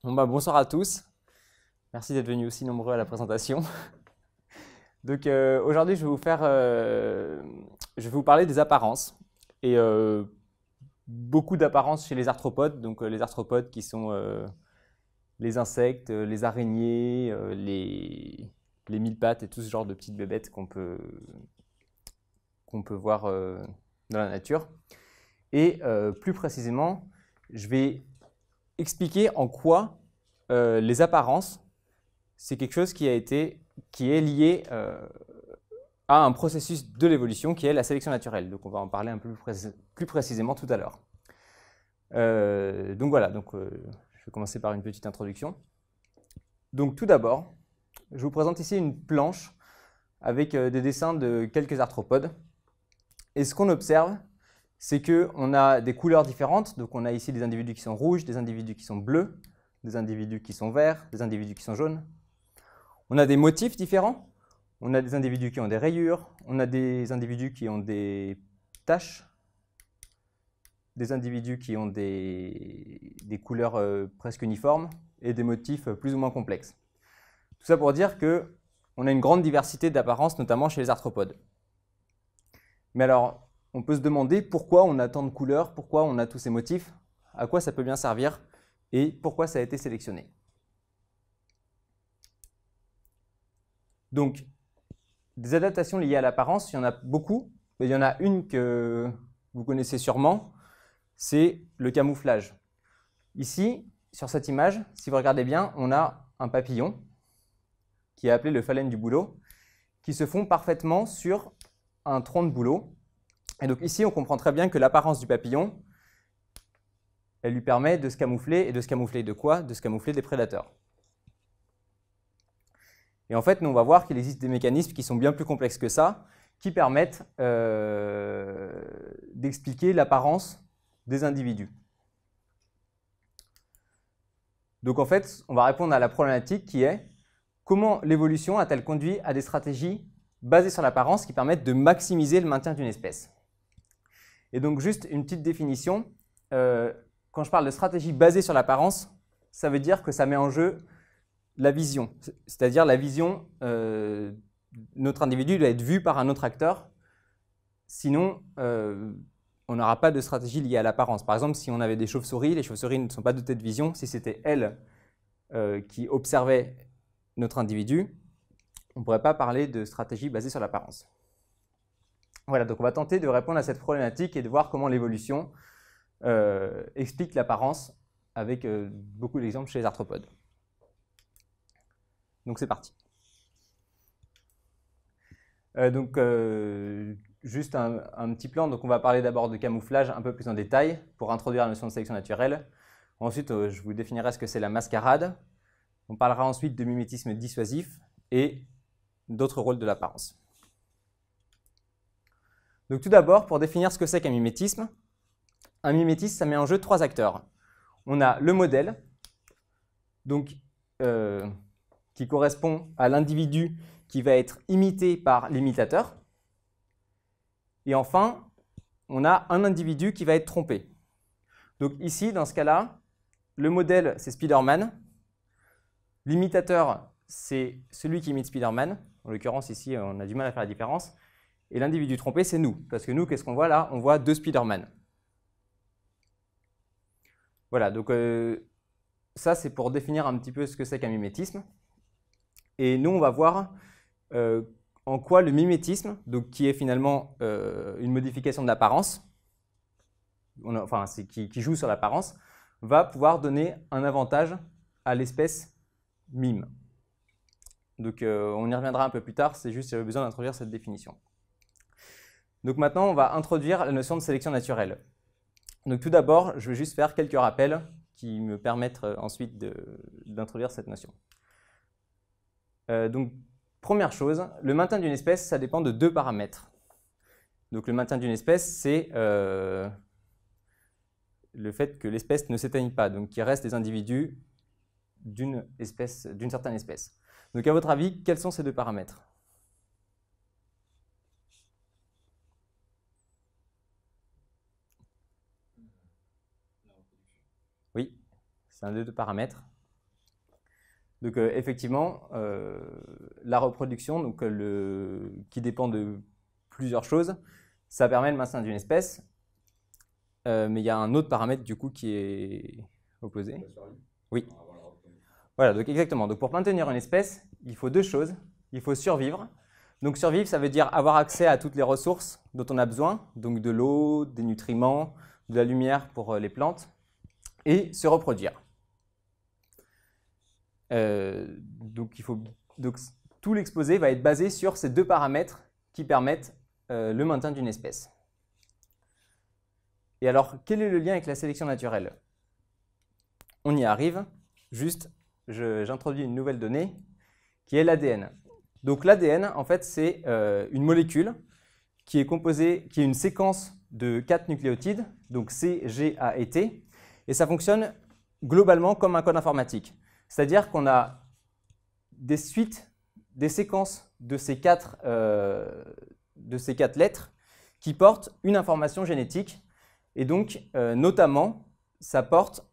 Bonsoir à tous. Merci d'être venus aussi nombreux à la présentation. Donc aujourd'hui, je vais vous parler des apparences et beaucoup d'apparences chez les arthropodes. Donc les arthropodes qui sont les insectes, les araignées, les mille pattes et tout ce genre de petites bébêtes qu'on peut voir dans la nature. Et plus précisément, je vais expliquer en quoi les apparences, c'est quelque chose qui est lié à un processus de l'évolution qui est la sélection naturelle. Donc on va en parler un peu plus précisément tout à l'heure. Donc voilà, je vais commencer par une petite introduction. Donc tout d'abord, je vous présente ici une planche avec des dessins de quelques arthropodes. Et ce qu'on observe, c'est qu'on a des couleurs différentes. Donc on a ici des individus qui sont rouges, des individus qui sont bleus, des individus qui sont verts, des individus qui sont jaunes. On a des motifs différents. On a des individus qui ont des rayures, on a des individus qui ont des taches, des individus qui ont des couleurs presque uniformes et des motifs plus ou moins complexes. Tout ça pour dire qu'on a une grande diversité d'apparences, notamment chez les arthropodes. Mais alors, on peut se demander pourquoi on a tant de couleurs, pourquoi on a tous ces motifs, à quoi ça peut bien servir et pourquoi ça a été sélectionné. Donc, des adaptations liées à l'apparence, il y en a beaucoup, mais il y en a une que vous connaissez sûrement, c'est le camouflage. Ici, sur cette image, si vous regardez bien, on a un papillon qui est appelé le phalène du bouleau, qui se fond parfaitement sur un tronc de bouleau. Et donc ici, on comprend très bien que l'apparence du papillon, elle lui permet de se camoufler, et de se camoufler de quoi? De se camoufler des prédateurs. Et en fait, nous, on va voir qu'il existe des mécanismes qui sont bien plus complexes que ça, qui permettent d'expliquer l'apparence des individus. Donc en fait, on va répondre à la problématique qui est comment l'évolution a-t-elle conduit à des stratégies basées sur l'apparence qui permettent de maximiser le maintien d'une espèce. Et donc juste une petite définition, quand je parle de stratégie basée sur l'apparence, ça veut dire que ça met en jeu la vision, c'est-à-dire la vision, notre individu doit être vu par un autre acteur, sinon on n'aura pas de stratégie liée à l'apparence. Par exemple, si on avait des chauves-souris, les chauves-souris ne sont pas dotées de vision, si c'était elles qui observaient notre individu, on ne pourrait pas parler de stratégie basée sur l'apparence. Voilà, donc on va tenter de répondre à cette problématique et de voir comment l'évolution explique l'apparence avec beaucoup d'exemples chez les arthropodes. Donc c'est parti. Juste un petit plan. Donc on va parler d'abord de camouflage un peu plus en détail pour introduire la notion de sélection naturelle. Ensuite, je vous définirai ce que c'est la mascarade. On parlera ensuite de mimétisme dissuasif et d'autres rôles de l'apparence. Donc tout d'abord, pour définir ce que c'est qu'un mimétisme, ça met en jeu trois acteurs. On a le modèle, donc qui correspond à l'individu qui va être imité par l'imitateur. Et enfin, on a un individu qui va être trompé. Donc ici, dans ce cas-là, le modèle, c'est Spider-Man. L'imitateur, c'est celui qui imite Spider-Man. En l'occurrence, ici, on a du mal à faire la différence. Et l'individu trompé, c'est nous. Parce que nous, qu'est-ce qu'on voit là? On voit deux Spider-Man. Voilà, donc ça, c'est pour définir un petit peu ce que c'est qu'un mimétisme. Et nous, on va voir en quoi le mimétisme, donc qui est finalement une modification de l'apparence, qui joue sur l'apparence, va pouvoir donner un avantage à l'espèce mime. Donc on y reviendra un peu plus tard, c'est juste j'avais besoin d'introduire cette définition. Donc maintenant, on va introduire la notion de sélection naturelle. Donc tout d'abord, je vais juste faire quelques rappels qui me permettent ensuite d'introduire cette notion. Donc première chose, le maintien d'une espèce, ça dépend de deux paramètres. Donc le maintien d'une espèce, c'est le fait que l'espèce ne s'éteigne pas, donc qu'il reste des individus d'une certaine espèce. Donc à votre avis, quels sont ces deux paramètres? Oui, c'est un des deux paramètres. Donc effectivement, la reproduction, donc, qui dépend de plusieurs choses, ça permet le maintien d'une espèce, mais il y a un autre paramètre du coup qui est opposé. Oui. Voilà, donc exactement. Donc pour maintenir une espèce, il faut deux choses. Il faut survivre. Donc survivre, ça veut dire avoir accès à toutes les ressources dont on a besoin, donc de l'eau, des nutriments, de la lumière pour les plantes, et se reproduire. Donc tout l'exposé va être basé sur ces deux paramètres qui permettent le maintien d'une espèce. Et alors, quel est le lien avec la sélection naturelle? On y arrive. Juste, j'introduis une nouvelle donnée qui est l'ADN. Donc l'ADN, en fait, c'est une molécule qui est une séquence de 4 nucléotides, donc C, G, A et T, et ça fonctionne globalement comme un code informatique. C'est-à-dire qu'on a des suites, des séquences de ces quatre lettres qui portent une information génétique, et donc notamment, ça porte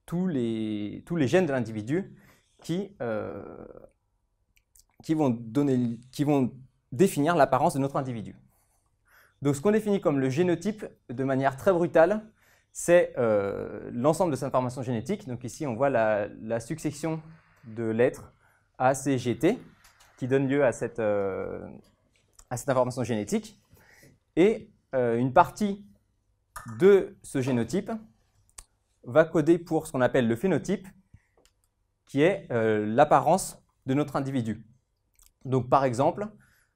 tous les gènes de l'individu qui vont définir l'apparence de notre individu. Donc ce qu'on définit comme le génotype, de manière très brutale, c'est l'ensemble de cette information génétique. Donc ici, on voit la succession de lettres A, C, G, T, qui donne lieu à cette information génétique. Et une partie de ce génotype va coder pour ce qu'on appelle le phénotype, qui est l'apparence de notre individu. Donc par exemple,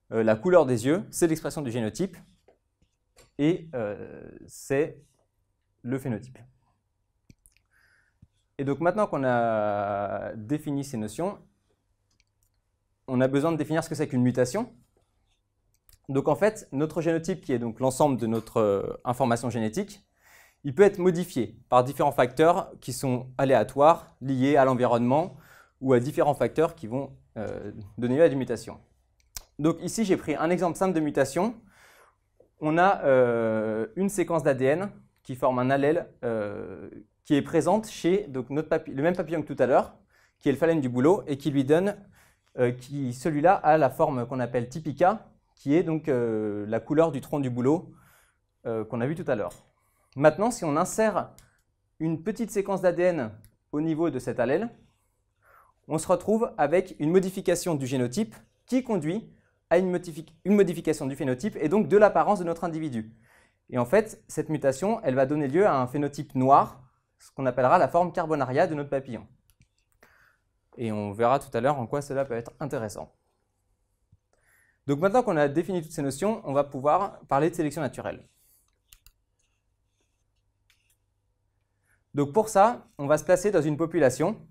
la couleur des yeux, c'est l'expression du génotype, et c'est le phénotype. Et donc maintenant qu'on a défini ces notions, on a besoin de définir ce que c'est qu'une mutation. Donc en fait, notre génotype, qui est donc l'ensemble de notre information génétique, il peut être modifié par différents facteurs qui sont aléatoires, liés à l'environnement ou à différents facteurs qui vont donner lieu à des mutations. Donc ici, j'ai pris un exemple simple de mutation. On a une séquence d'ADN qui forme un allèle qui est présente chez donc, le même papillon que tout à l'heure, qui est le phalène du bouleau, et qui lui donne, celui-là a la forme qu'on appelle typica, qui est donc la couleur du tronc du bouleau qu'on a vu tout à l'heure. Maintenant, si on insère une petite séquence d'ADN au niveau de cet allèle, on se retrouve avec une modification du génotype qui conduit à une modification du phénotype et donc de l'apparence de notre individu. Et en fait, cette mutation, elle va donner lieu à un phénotype noir, ce qu'on appellera la forme carbonaria de notre papillon. Et on verra tout à l'heure en quoi cela peut être intéressant. Donc maintenant qu'on a défini toutes ces notions, on va pouvoir parler de sélection naturelle. Donc pour ça, on va se placer dans une population.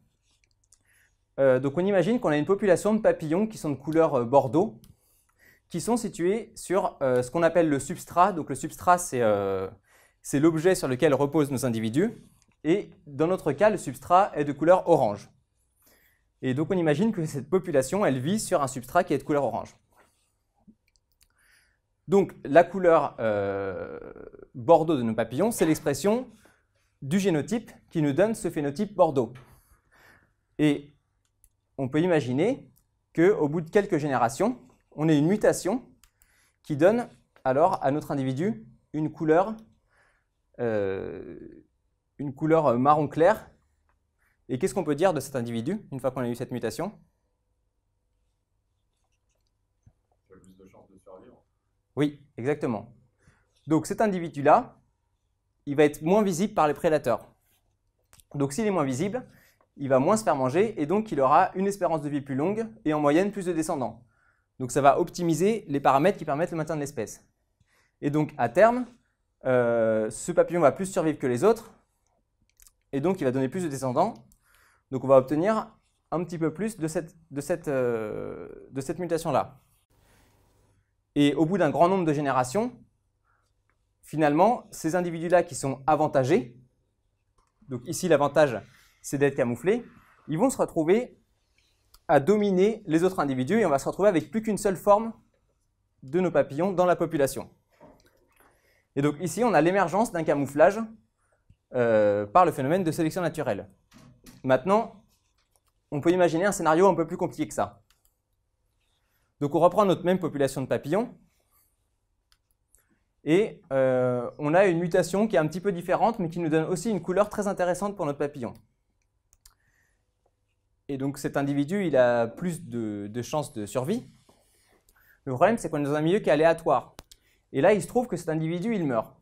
Donc on imagine qu'on a une population de papillons qui sont de couleur bordeaux, qui sont situés sur ce qu'on appelle le substrat. Donc le substrat, c'est l'objet sur lequel reposent nos individus. Et dans notre cas, le substrat est de couleur orange. Et donc on imagine que cette population, elle vit sur un substrat qui est de couleur orange. Donc la couleur bordeaux de nos papillons, c'est l'expression du génotype qui nous donne ce phénotype bordeaux. Et on peut imaginer qu'au bout de quelques générations, on ait une mutation qui donne alors à notre individu une couleur marron clair. Et qu'est-ce qu'on peut dire de cet individu une fois qu'on a eu cette mutation? Il a plus de chances de survivre. Oui, exactement. Donc cet individu-là, il va être moins visible par les prédateurs. Donc s'il est moins visible, il va moins se faire manger et donc il aura une espérance de vie plus longue et en moyenne plus de descendants. Donc ça va optimiser les paramètres qui permettent le maintien de l'espèce. Et donc à terme, ce papillon va plus survivre que les autres et donc il va donner plus de descendants. Donc on va obtenir un petit peu plus de cette mutation-là. Et au bout d'un grand nombre de générations, finalement, ces individus-là qui sont avantagés, donc ici l'avantage c'est d'être camouflé, ils vont se retrouver à dominer les autres individus et on va se retrouver avec plus qu'une seule forme de nos papillons dans la population. Et donc ici on a l'émergence d'un camouflage par le phénomène de sélection naturelle. Maintenant, on peut imaginer un scénario un peu plus compliqué que ça. Donc on reprend notre même population de papillons, et on a une mutation qui est un petit peu différente, mais qui nous donne aussi une couleur très intéressante pour notre papillon. Et donc cet individu, il a plus de chances de survie. Le problème, c'est qu'on est dans un milieu qui est aléatoire. Et là, il se trouve que cet individu, il meurt.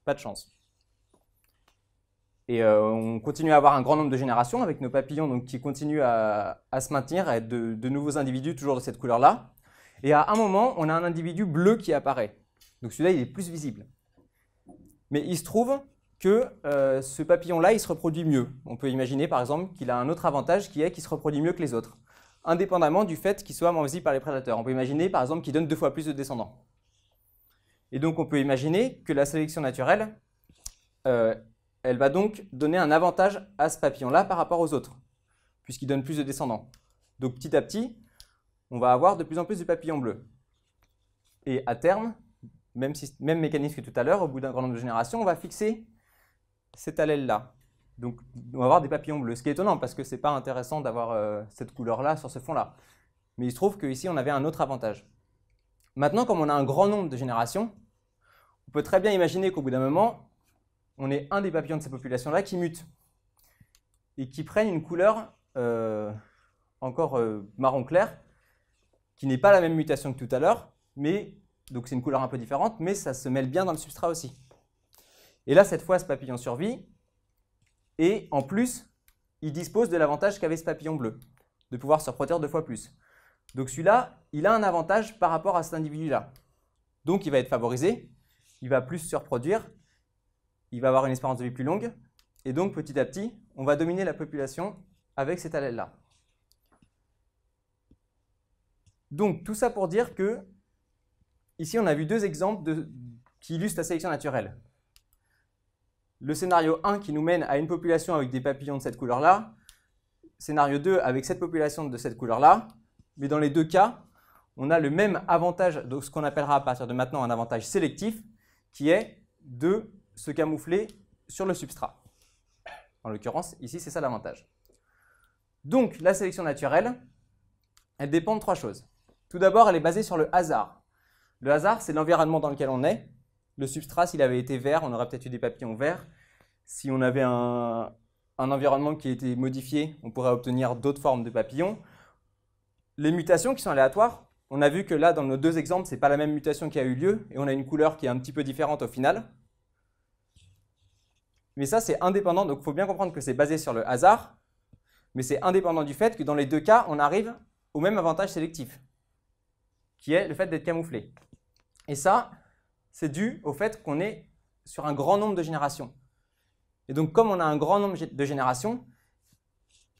Pas de chance. Et on continue à avoir un grand nombre de générations avec nos papillons donc, qui continuent à se maintenir, à être de nouveaux individus toujours de cette couleur-là. Et à un moment, on a un individu bleu qui apparaît. Donc celui-là, il est plus visible. Mais il se trouve que ce papillon-là, il se reproduit mieux. On peut imaginer par exemple qu'il a un autre avantage qui est qu'il se reproduit mieux que les autres, indépendamment du fait qu'il soit moins visible par les prédateurs. On peut imaginer par exemple qu'il donne 2 fois plus de descendants. Et donc on peut imaginer que la sélection naturelle, elle va donc donner un avantage à ce papillon-là par rapport aux autres, puisqu'il donne plus de descendants. Donc petit à petit, on va avoir de plus en plus de papillons bleus. Et à terme, même mécanisme que tout à l'heure, au bout d'un grand nombre de générations, on va fixer cet allèle-là. Donc on va avoir des papillons bleus, ce qui est étonnant parce que ce n'est pas intéressant d'avoir cette couleur-là sur ce fond-là. Mais il se trouve qu'ici, on avait un autre avantage. Maintenant, comme on a un grand nombre de générations, on peut très bien imaginer qu'au bout d'un moment, on ait un des papillons de ces populations-là qui mute et qui prennent une couleur encore marron clair, qui n'est pas la même mutation que tout à l'heure, mais donc c'est une couleur un peu différente, mais ça se mêle bien dans le substrat aussi. Et là, cette fois, ce papillon survit, et en plus, il dispose de l'avantage qu'avait ce papillon bleu, de pouvoir se reproduire 2 fois plus. Donc celui-là, il a un avantage par rapport à cet individu-là. Donc il va être favorisé, il va plus se reproduire, il va avoir une espérance de vie plus longue, et donc petit à petit, on va dominer la population avec cet allèle-là. Donc tout ça pour dire que, ici on a vu 2 exemples qui illustrent la sélection naturelle. Le scénario 1 qui nous mène à une population avec des papillons de cette couleur-là, scénario 2 avec cette population de cette couleur-là, mais dans les 2 cas, on a le même avantage, donc ce qu'on appellera à partir de maintenant un avantage sélectif, qui est de se camoufler sur le substrat. En l'occurrence, ici, c'est ça l'avantage. Donc, la sélection naturelle, elle dépend de 3 choses. Tout d'abord, elle est basée sur le hasard. Le hasard, c'est l'environnement dans lequel on est. Le substrat, s'il avait été vert, on aurait peut-être eu des papillons verts. Si on avait un environnement qui a été modifié, on pourrait obtenir d'autres formes de papillons. Les mutations qui sont aléatoires, on a vu que là, dans nos 2 exemples, ce n'est pas la même mutation qui a eu lieu, et on a une couleur qui est un petit peu différente au final. Mais ça, c'est indépendant, donc il faut bien comprendre que c'est basé sur le hasard, mais c'est indépendant du fait que dans les 2 cas, on arrive au même avantage sélectif, qui est le fait d'être camouflé. Et ça, c'est dû au fait qu'on est sur un grand nombre de générations. Et donc, comme on a un grand nombre de générations,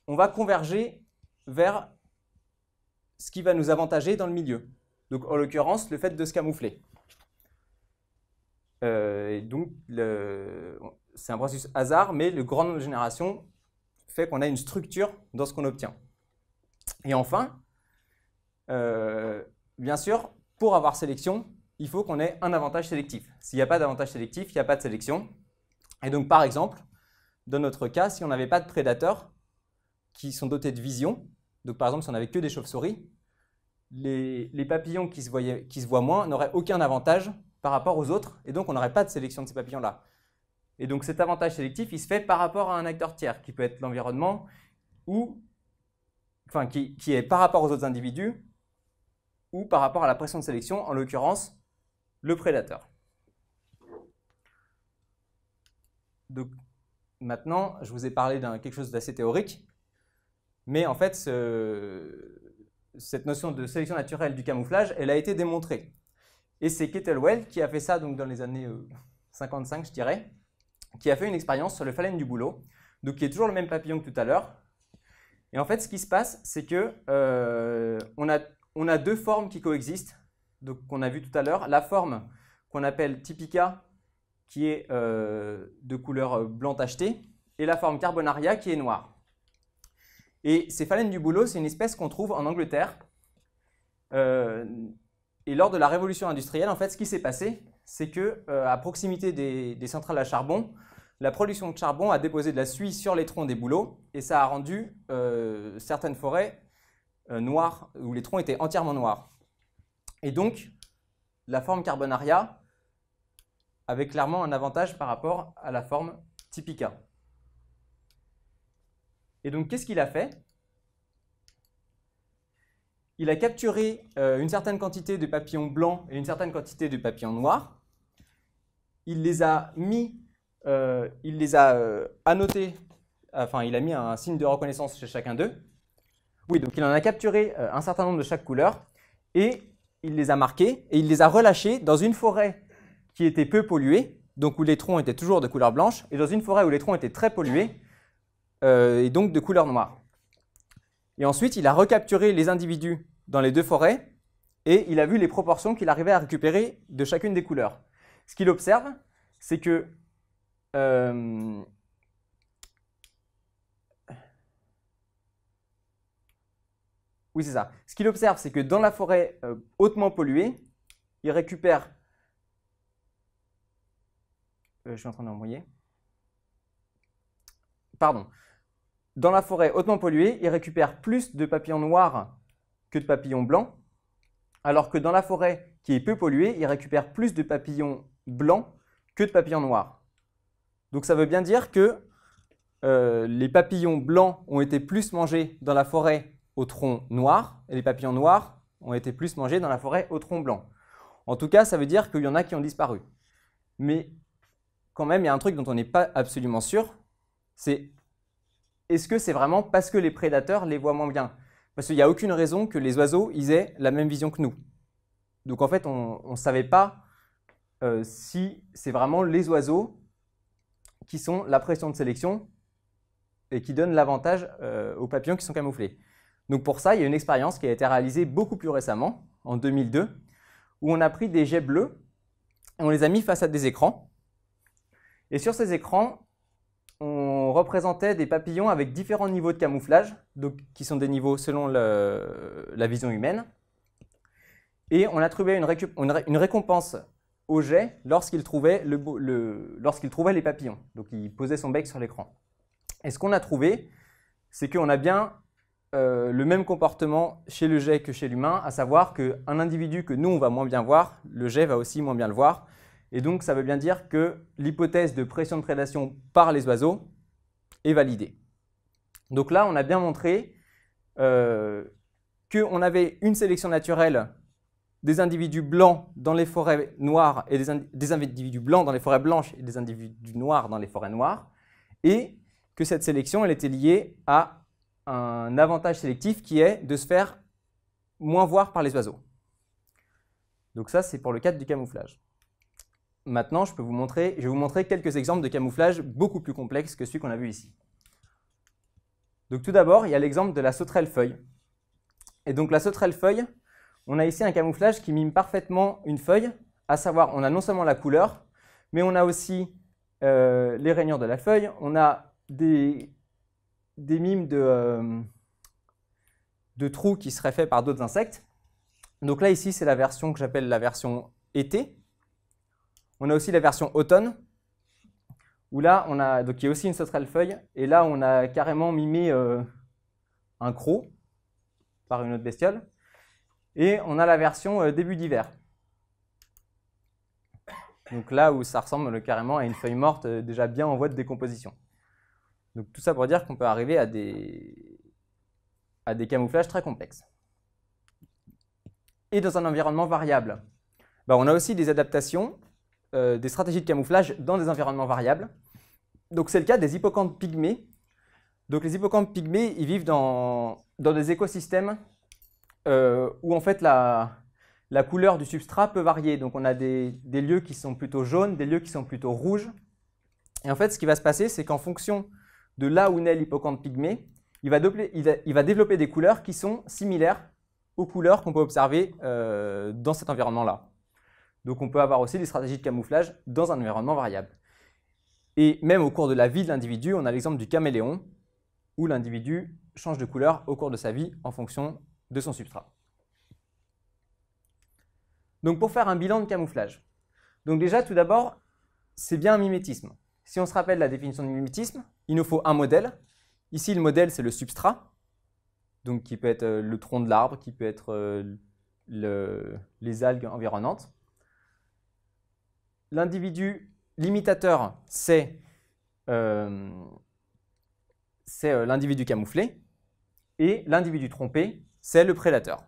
on va converger vers ce qui va nous avantager dans le milieu. Donc, en l'occurrence, le fait de se camoufler. Et donc, c'est un processus hasard, mais le grand nombre de générations fait qu'on a une structure dans ce qu'on obtient. Et enfin, bien sûr, pour avoir sélection, il faut qu'on ait un avantage sélectif. S'il n'y a pas d'avantage sélectif, il n'y a pas de sélection. Et donc, par exemple, dans notre cas, si on n'avait pas de prédateurs qui sont dotés de vision, donc par exemple, si on n'avait que des chauves-souris, les papillons qui se voient moins n'auraient aucun avantage par rapport aux autres, et donc on n'aurait pas de sélection de ces papillons-là. Et donc cet avantage sélectif, il se fait par rapport à un acteur tiers, qui peut être l'environnement, ou enfin qui est par rapport aux autres individus, ou par rapport à la pression de sélection, en l'occurrence, le prédateur. Donc maintenant, je vous ai parlé d'un quelque chose d'assez théorique, mais en fait, cette notion de sélection naturelle du camouflage, elle a été démontrée. Et c'est Kettlewell qui a fait ça donc, dans les années 55, je dirais, qui a fait une expérience sur le phalène du bouleau, donc qui est toujours le même papillon que tout à l'heure. Et en fait, ce qui se passe, c'est que on a 2 formes qui coexistent, donc qu'on a vu tout à l'heure. La forme qu'on appelle typica, qui est de couleur blanc tacheté, et la forme carbonaria, qui est noire. Et ces phalènes du bouleau, c'est une espèce qu'on trouve en Angleterre. Et lors de la révolution industrielle, en fait, ce qui s'est passé, c'est que à proximité des centrales à charbon, la production de charbon a déposé de la suie sur les troncs des bouleaux et ça a rendu certaines forêts noires, où les troncs étaient entièrement noirs. Et donc, la forme Carbonaria avait clairement un avantage par rapport à la forme Typica. Et donc, qu'est-ce qu'il a fait? Il a capturé une certaine quantité de papillons blancs et une certaine quantité de papillons noirs. Il les a mis, annotés, enfin, il a mis un signe de reconnaissance chez chacun d'eux. Oui, donc il en a capturé un certain nombre de chaque couleur et il les a marqués et il les a relâchés dans une forêt qui était peu polluée, donc où les troncs étaient toujours de couleur blanche, et dans une forêt où les troncs étaient très pollués, et donc de couleur noire. Et ensuite, il a recapturé les individus dans les deux forêts et il a vu les proportions qu'il arrivait à récupérer de chacune des couleurs. Ce qu'il observe, c'est que oui, c'est ça. Ce qu'il observe, c'est que dans la forêt hautement polluée, il récupère... je suis en train d'envoyer. Pardon. Dans la forêt hautement polluée, il récupère plus de papillons noirs que de papillons blancs, alors que dans la forêt qui est peu polluée, il récupère plus de papillons blancs que de papillons noirs. Donc ça veut bien dire que les papillons blancs ont été plus mangés dans la forêt au tronc noir, et les papillons noirs ont été plus mangés dans la forêt au tronc blanc. En tout cas, ça veut dire qu'il y en a qui ont disparu. Mais quand même, il y a un truc dont on n'est pas absolument sûr, c'est est-ce que c'est vraiment parce que les prédateurs les voient moins bien? Parce qu'il n'y a aucune raison que les oiseaux ils aient la même vision que nous. Donc en fait, on ne savait pas si c'est vraiment les oiseaux qui sont la pression de sélection et qui donnent l'avantage aux papillons qui sont camouflés. Donc pour ça, il y a une expérience qui a été réalisée beaucoup plus récemment, en 2002, où on a pris des jets bleus et on les a mis face à des écrans. Et sur ces écrans, on représentait des papillons avec différents niveaux de camouflage, donc qui sont des niveaux selon la vision humaine. Et on attribuait une récompense au jet lorsqu'il trouvait les papillons. Donc il posait son bec sur l'écran. Et ce qu'on a trouvé, c'est qu'on a bien le même comportement chez le jet que chez l'humain, à savoir qu'un individu que nous on va moins bien voir, le jet va aussi moins bien le voir. Et donc, ça veut bien dire que l'hypothèse de pression de prédation par les oiseaux est validée. Donc là, on a bien montré qu'on avait une sélection naturelle des individus blancs dans les forêts noires et des individus blancs dans les forêts blanches et des individus noirs dans les forêts noires, et que cette sélection elle était liée à un avantage sélectif qui est de se faire moins voir par les oiseaux. Donc ça, c'est pour le cadre du camouflage. Maintenant, je vais vous montrer quelques exemples de camouflage beaucoup plus complexes que celui qu'on a vu ici. Donc tout d'abord, il y a l'exemple de la sauterelle feuille. Et donc la sauterelle feuille, on a ici un camouflage qui mime parfaitement une feuille, à savoir on a non seulement la couleur, mais on a aussi les rainures de la feuille, on a des mimes de trous qui seraient faits par d'autres insectes. Donc là ici, c'est la version que j'appelle la version été. On a aussi la version automne, où là, donc il y a aussi une sauterelle feuille, et là, on a carrément mimé un croc par une autre bestiole. Et on a la version début d'hiver. Donc là où ça ressemble carrément à une feuille morte déjà bien en voie de décomposition. Donc tout ça pour dire qu'on peut arriver à des camouflages très complexes. Et dans un environnement variable, on a aussi des adaptations, des stratégies de camouflage dans des environnements variables. Donc c'est le cas des hippocampes pygmées. Donc les hippocampes pygmées, ils vivent dans des écosystèmes où en fait la couleur du substrat peut varier. Donc on a des lieux qui sont plutôt jaunes, des lieux qui sont plutôt rouges. Et en fait ce qui va se passer, c'est qu'en fonction de là où naît l'hippocampe pygmée, il va développer des couleurs qui sont similaires aux couleurs qu'on peut observer dans cet environnement-là. Donc on peut avoir aussi des stratégies de camouflage dans un environnement variable. Et même au cours de la vie de l'individu, on a l'exemple du caméléon, où l'individu change de couleur au cours de sa vie en fonction de son substrat. Donc pour faire un bilan de camouflage, donc déjà tout d'abord, c'est bien un mimétisme. si on se rappelle la définition du mimétisme, il nous faut un modèle. Ici, le modèle, c'est le substrat, donc qui peut être le tronc de l'arbre, qui peut être les algues environnantes. L'individu limitateur, c'est l'individu camouflé, et l'individu trompé, c'est le prédateur.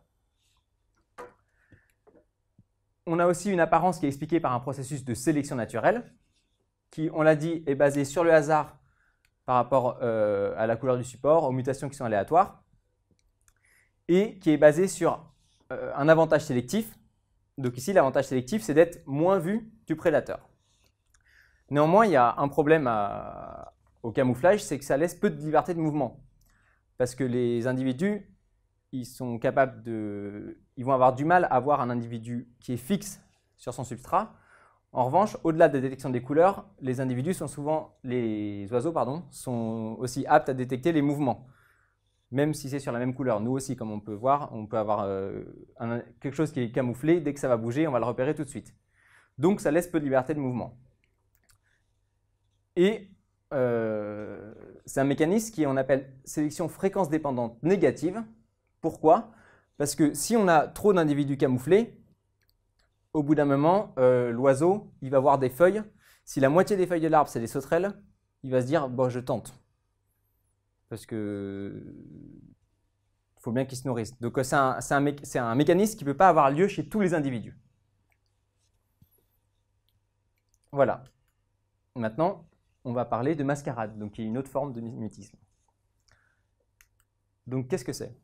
On a aussi une apparence qui est expliquée par un processus de sélection naturelle, qui, on l'a dit, est basé sur le hasard par rapport à la couleur du support, aux mutations qui sont aléatoires, et qui est basé sur un avantage sélectif. Donc ici, l'avantage sélectif, c'est d'être moins vu du prédateur. Néanmoins, il y a un problème au camouflage, c'est que ça laisse peu de liberté de mouvement. Parce que les individus, ils vont avoir du mal à voir un individu qui est fixe sur son substrat. En revanche, au-delà de la détection des couleurs, les oiseaux sont aussi aptes à détecter les mouvements. Même si c'est sur la même couleur. Nous aussi, comme on peut voir, on peut avoir quelque chose qui est camouflé. Dès que ça va bouger, on va le repérer tout de suite. Donc, ça laisse peu de liberté de mouvement. Et c'est un mécanisme qu'on appelle sélection fréquence dépendante négative. Pourquoi? Parce que si on a trop d'individus camouflés, au bout d'un moment, l'oiseau, il va voir des feuilles. Si la moitié des feuilles de l'arbre, c'est des sauterelles, il va se dire, bon, je tente. Parce que faut bien qu'ils se nourrissent. Donc c'est un mécanisme qui ne peut pas avoir lieu chez tous les individus. Voilà. Maintenant, on va parler de mascarade, donc qui est une autre forme de mimétisme. Donc qu'est-ce que c'est?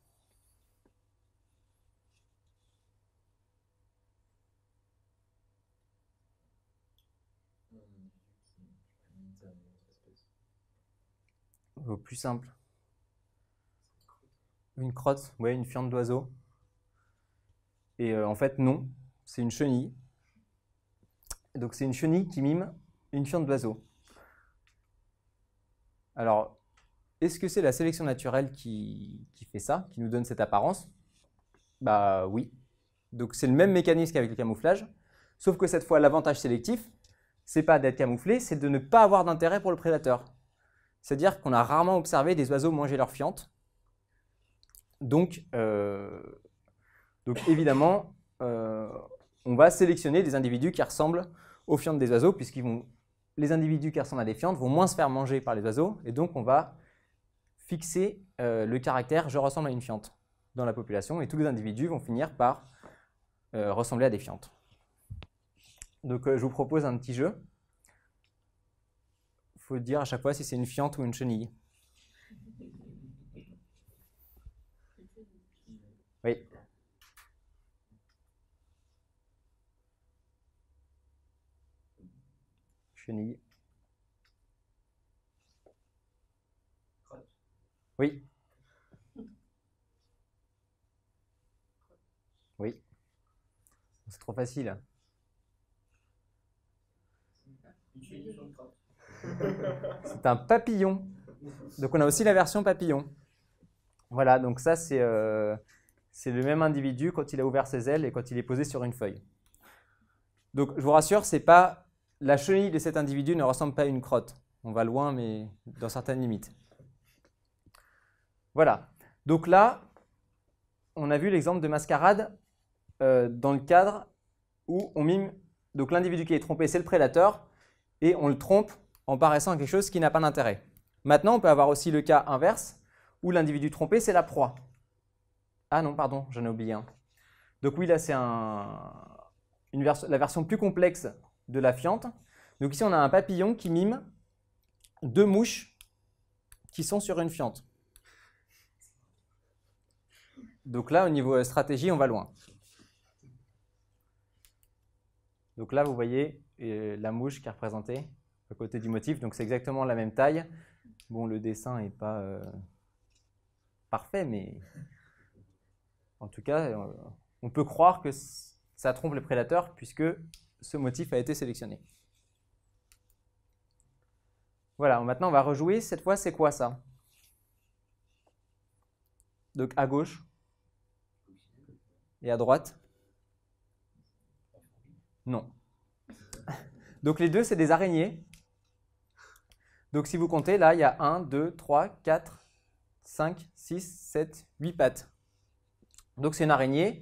Au plus simple. Une crotte, ouais, une fiente d'oiseau. Et en fait, non, c'est une chenille. Donc c'est une chenille qui mime une fiente d'oiseau. Alors, est-ce que c'est la sélection naturelle qui fait ça, qui nous donne cette apparence? Bah oui. Donc c'est le même mécanisme qu'avec le camouflage, sauf que cette fois, l'avantage sélectif, c'est pas d'être camouflé, c'est de ne pas avoir d'intérêt pour le prédateur. C'est-à-dire qu'on a rarement observé des oiseaux manger leurs fientes. Donc évidemment, on va sélectionner des individus qui ressemblent aux fientes des oiseaux, les individus qui ressemblent à des fientes vont moins se faire manger par les oiseaux, et donc on va fixer le caractère « je ressemble à une fiente » dans la population, et tous les individus vont finir par ressembler à des fientes. Donc je vous propose un petit jeu. Il faut dire à chaque fois si c'est une fiente ou une chenille. Oui. Chenille. Oui. Oui. C'est trop facile. C'est un papillon. Donc on a aussi la version papillon. Voilà, donc ça c'est le même individu quand il a ouvert ses ailes et quand il est posé sur une feuille. Donc je vous rassure, c'est pas la chenille de cet individu ne ressemble pas à une crotte. On va loin, mais dans certaines limites. Voilà. Donc là, on a vu l'exemple de mascarade dans le cadre où on mime. Donc l'individu qui est trompé, c'est le prédateur, et on le trompe en paraissant à quelque chose qui n'a pas d'intérêt. Maintenant, on peut avoir aussi le cas inverse, où l'individu trompé, c'est la proie. Ah non, pardon, j'en ai oublié un. Donc oui, là, c'est la version plus complexe de la fiente. Donc ici, on a un papillon qui mime deux mouches qui sont sur une fiente. Donc là, au niveau stratégie, on va loin. Donc là, vous voyez la mouche qui est représentée à côté du motif. Donc c'est exactement la même taille. Bon, le dessin n'est pas parfait, mais en tout cas, on peut croire que ça trompe les prédateurs puisque ce motif a été sélectionné. Voilà, maintenant on va rejouer. Cette fois, c'est quoi ça? Donc à gauche et à droite? Non. Donc les deux, c'est des araignées. Donc si vous comptez, là, il y a 1, 2, 3, 4, 5, 6, 7, 8 pattes. Donc c'est une araignée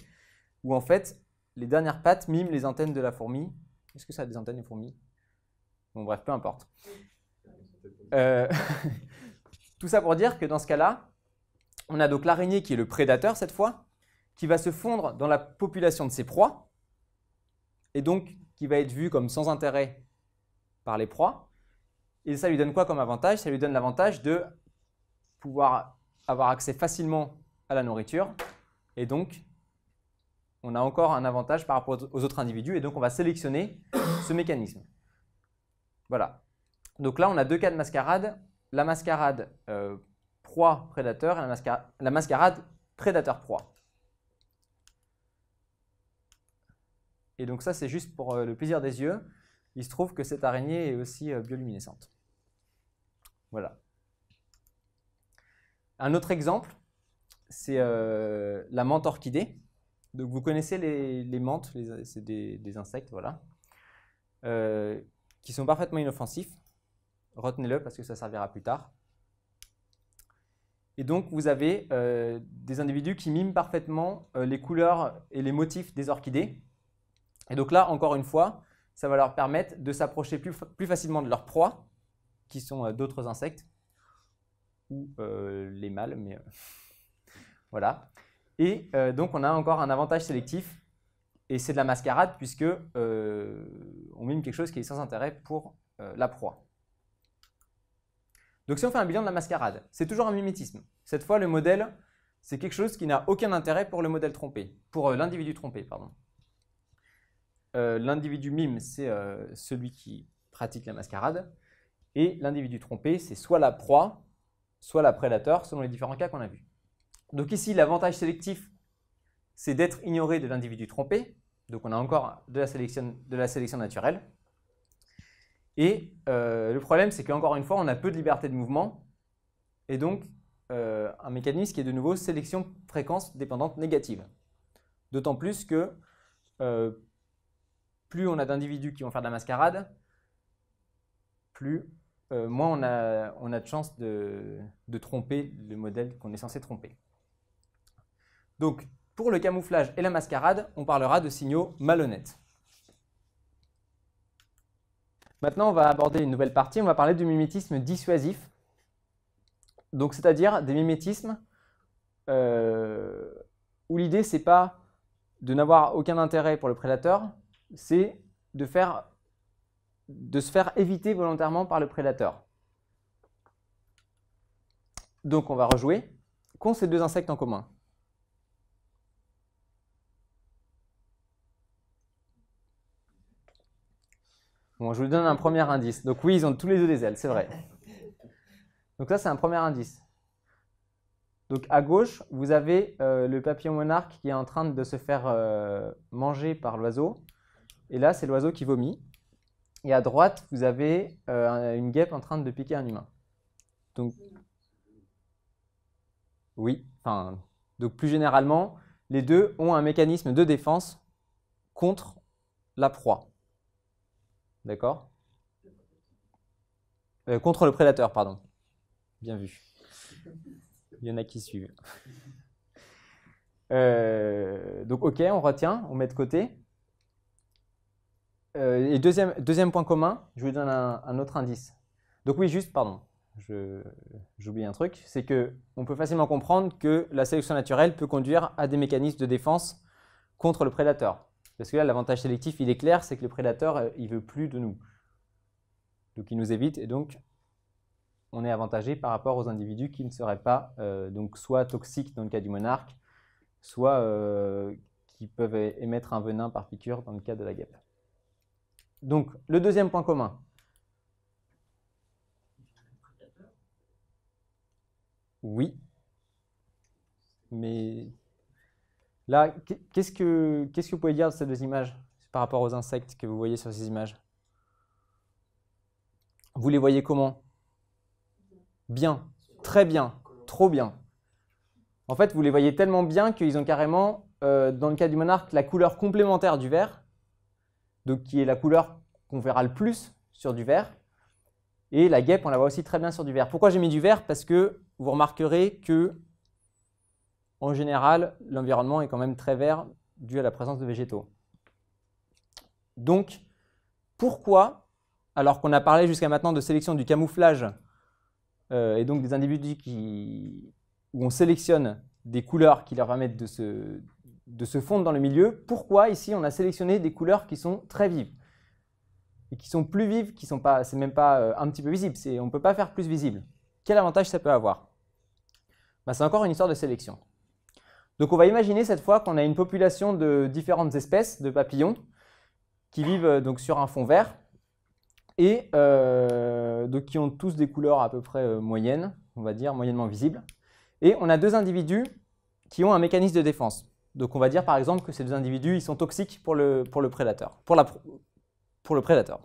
où en fait, les dernières pattes miment les antennes de la fourmi. Est-ce que ça a des antennes, les fourmis? Bon, bref, peu importe. Tout ça pour dire que dans ce cas-là, on a donc l'araignée qui est le prédateur cette fois, qui va se fondre dans la population de ses proies, et donc qui va être vue comme sans intérêt par les proies. Et ça lui donne quoi comme avantage? Ça lui donne l'avantage de pouvoir avoir accès facilement à la nourriture, et donc on a encore un avantage par rapport aux autres individus, et donc on va sélectionner ce mécanisme. Voilà. Donc là, on a deux cas de mascarade. La mascarade proie-prédateur et la mascarade prédateur-proie. Et donc ça, c'est juste pour le plaisir des yeux. Il se trouve que cette araignée est aussi bioluminescente. Voilà. Un autre exemple, c'est la menthe orchidée. Donc vous connaissez les menthes, c'est des insectes, voilà, qui sont parfaitement inoffensifs. Retenez-le parce que ça servira plus tard. Et donc vous avez des individus qui miment parfaitement les couleurs et les motifs des orchidées. Et donc là, encore une fois, ça va leur permettre de s'approcher plus facilement de leurs proies, qui sont d'autres insectes, ou les mâles, mais voilà. Et donc on a encore un avantage sélectif, et c'est de la mascarade, puisque on mime quelque chose qui est sans intérêt pour la proie. Donc si on fait un bilan de la mascarade, c'est toujours un mimétisme. Cette fois, le modèle, c'est quelque chose qui n'a aucun intérêt pour le modèle trompé, pour l'individu trompé, pardon. L'individu mime, c'est celui qui pratique la mascarade, et l'individu trompé, c'est soit la proie, soit la prédateur, selon les différents cas qu'on a vus. Donc ici, l'avantage sélectif, c'est d'être ignoré de l'individu trompé, donc on a encore de la sélection naturelle. Et le problème, c'est qu'encore une fois, on a peu de liberté de mouvement, et donc un mécanisme qui est de nouveau sélection fréquence dépendante négative. D'autant plus que plus on a d'individus qui vont faire de la mascarade, plus moins on a de chances de tromper le modèle qu'on est censé tromper. Donc, pour le camouflage et la mascarade, on parlera de signaux malhonnêtes. Maintenant, on va aborder une nouvelle partie, on va parler du mimétisme dissuasif. Donc, c'est-à-dire des mimétismes où l'idée, c'est pas de n'avoir aucun intérêt pour le prédateur, c'est de se faire éviter volontairement par le prédateur. Donc, on va rejouer. Qu'ont ces deux insectes en commun? Bon, je vous donne un premier indice. Donc oui, ils ont tous les deux des ailes, c'est vrai. Donc ça, c'est un premier indice. Donc à gauche, vous avez le papillon monarque qui est en train de se faire manger par l'oiseau. Et là, c'est l'oiseau qui vomit. Et à droite, vous avez une guêpe en train de piquer un humain. Donc oui, enfin, donc plus généralement, les deux ont un mécanisme de défense contre la proie. D'accord? Contre le prédateur, pardon. Bien vu. Il y en a qui suivent. Donc ok, on retient, on met de côté. Et deuxième point commun, je vous donne un autre indice. Donc oui, juste, pardon, j'oublie un truc, c'est qu'on peut facilement comprendre que la sélection naturelle peut conduire à des mécanismes de défense contre le prédateur. Parce que là, l'avantage sélectif, il est clair, c'est que le prédateur, il ne veut plus de nous. Donc il nous évite, et donc on est avantagé par rapport aux individus qui ne seraient pas donc soit toxiques dans le cas du monarque, soit qui peuvent émettre un venin par piqûre dans le cas de la guêpe. Donc le deuxième point commun. Oui. Mais là, qu'est-ce que vous pouvez dire de ces deux images par rapport aux insectes que vous voyez sur ces images? Vous les voyez comment? Bien, très bien, trop bien. En fait, vous les voyez tellement bien qu'ils ont carrément, dans le cas du monarque, la couleur complémentaire du vert, donc qui est la couleur qu'on verra le plus sur du vert. Et la guêpe, on la voit aussi très bien sur du vert. Pourquoi j'ai mis du vert? Parce que vous remarquerez que, en général, l'environnement est quand même très vert dû à la présence de végétaux. Donc, pourquoi, alors qu'on a parlé jusqu'à maintenant de sélection du camouflage, et donc des individus où on sélectionne des couleurs qui leur permettent de se fondre dans le milieu, pourquoi ici on a sélectionné des couleurs qui sont très vives et qui sont plus vives, qui sont pas, c'est même pas un petit peu visible, on ne peut pas faire plus visible. Quel avantage ça peut avoir? Ben, c'est encore une histoire de sélection. Donc on va imaginer cette fois qu'on a une population de différentes espèces de papillons qui vivent donc sur un fond vert et donc qui ont tous des couleurs à peu près moyennes, on va dire moyennement visibles. Et on a deux individus qui ont un mécanisme de défense. Donc on va dire par exemple que ces deux individus ils sont toxiques pour le prédateur. Pour le prédateur.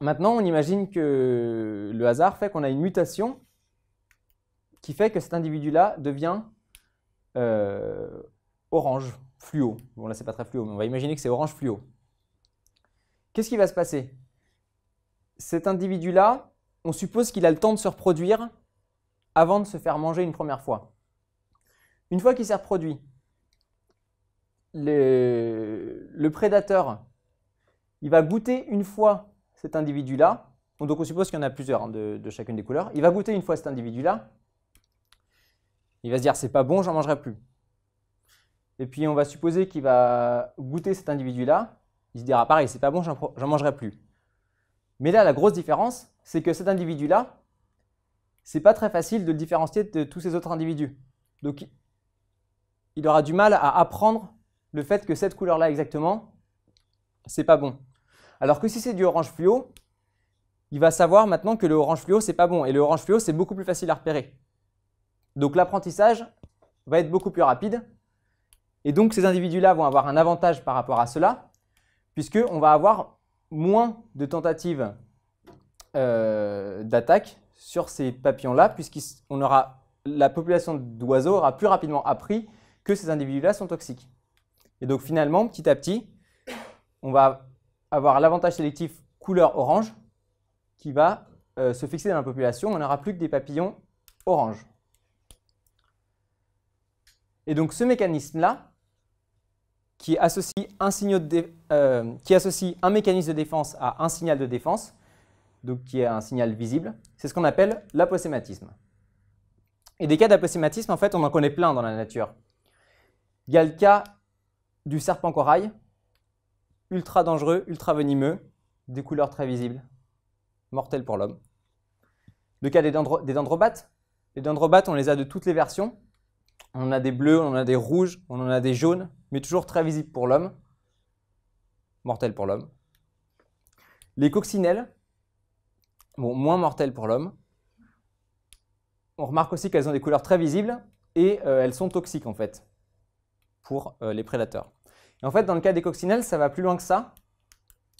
Maintenant, on imagine que le hasard fait qu'on a une mutation qui fait que cet individu-là devient orange fluo. Bon là c'est pas très fluo, mais on va imaginer que c'est orange fluo. Qu'est-ce qui va se passer? Cet individu-là, on suppose qu'il a le temps de se reproduire avant de se faire manger une première fois. Une fois qu'il s'est reproduit, le prédateur, il va goûter une fois cet individu-là. Donc on suppose qu'il y en a plusieurs de chacune des couleurs. Il va goûter une fois cet individu-là. Il va se dire c'est pas bon, j'en mangerai plus. Et puis on va supposer qu'il va goûter cet individu-là. Il se dira pareil, c'est pas bon, j'en mangerai plus. Mais là, la grosse différence, c'est que cet individu-là, c'est pas très facile de le différencier de tous ces autres individus. Donc il aura du mal à apprendre le fait que cette couleur-là exactement, c'est pas bon. Alors que si c'est du orange fluo, il va savoir maintenant que le orange fluo, c'est pas bon. Et le orange fluo, c'est beaucoup plus facile à repérer. Donc l'apprentissage va être beaucoup plus rapide. Et donc ces individus-là vont avoir un avantage par rapport à cela, puisqu'on va avoir moins de tentatives d'attaque sur ces papillons-là, puisqu'on aura la population d'oiseaux aura plus rapidement appris que ces individus-là sont toxiques. Et donc finalement, petit à petit, on va avoir l'avantage sélectif couleur orange qui va se fixer dans la population. On n'aura plus que des papillons orange. Et donc ce mécanisme-là, qui associe un mécanisme de défense à un signal de défense, donc qui est un signal visible, c'est ce qu'on appelle l'aposématisme. Et des cas d'aposématisme, en fait, on en connaît plein dans la nature. Il y a le cas du serpent corail, ultra dangereux, ultra venimeux, des couleurs très visibles, mortel pour l'homme. Le cas des dendrobates. Les dendrobates, on les a de toutes les versions. On en a des bleus, on en a des rouges, on en a des jaunes, mais toujours très visibles pour l'homme. Mortel pour l'homme. Les coccinelles, bon, moins mortelles pour l'homme. On remarque aussi qu'elles ont des couleurs très visibles et elles sont toxiques en fait pour les prédateurs. Et en fait, dans le cas des coccinelles, ça va plus loin que ça.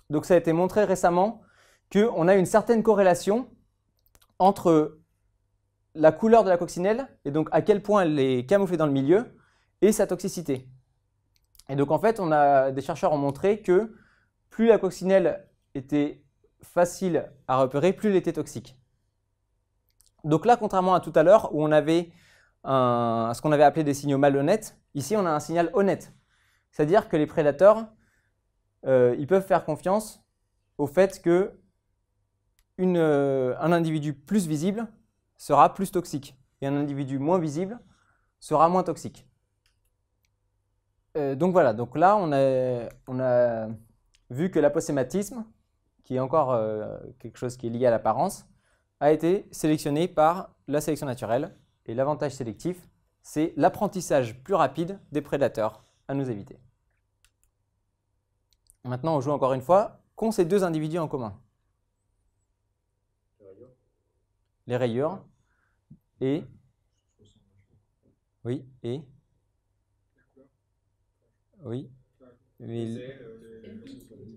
Donc ça a été montré récemment qu'on a une certaine corrélation entre la couleur de la coccinelle et donc à quel point elle est camouflée dans le milieu et sa toxicité. Et donc en fait, des chercheurs ont montré que plus la coccinelle était facile à repérer, plus elle était toxique. Donc là, contrairement à tout à l'heure où on avait ce qu'on avait appelé des signaux malhonnêtes, ici on a un signal honnête. C'est-à-dire que les prédateurs, ils peuvent faire confiance au fait que un individu plus visible sera plus toxique et un individu moins visible sera moins toxique. Donc voilà, donc là on a vu que l'aposématisme, qui est encore quelque chose qui est lié à l'apparence, a été sélectionné par la sélection naturelle et l'avantage sélectif, c'est l'apprentissage plus rapide des prédateurs à nous éviter. Maintenant on joue encore une fois, qu'ont ces deux individus en commun? Les rayures. Et oui, et oui,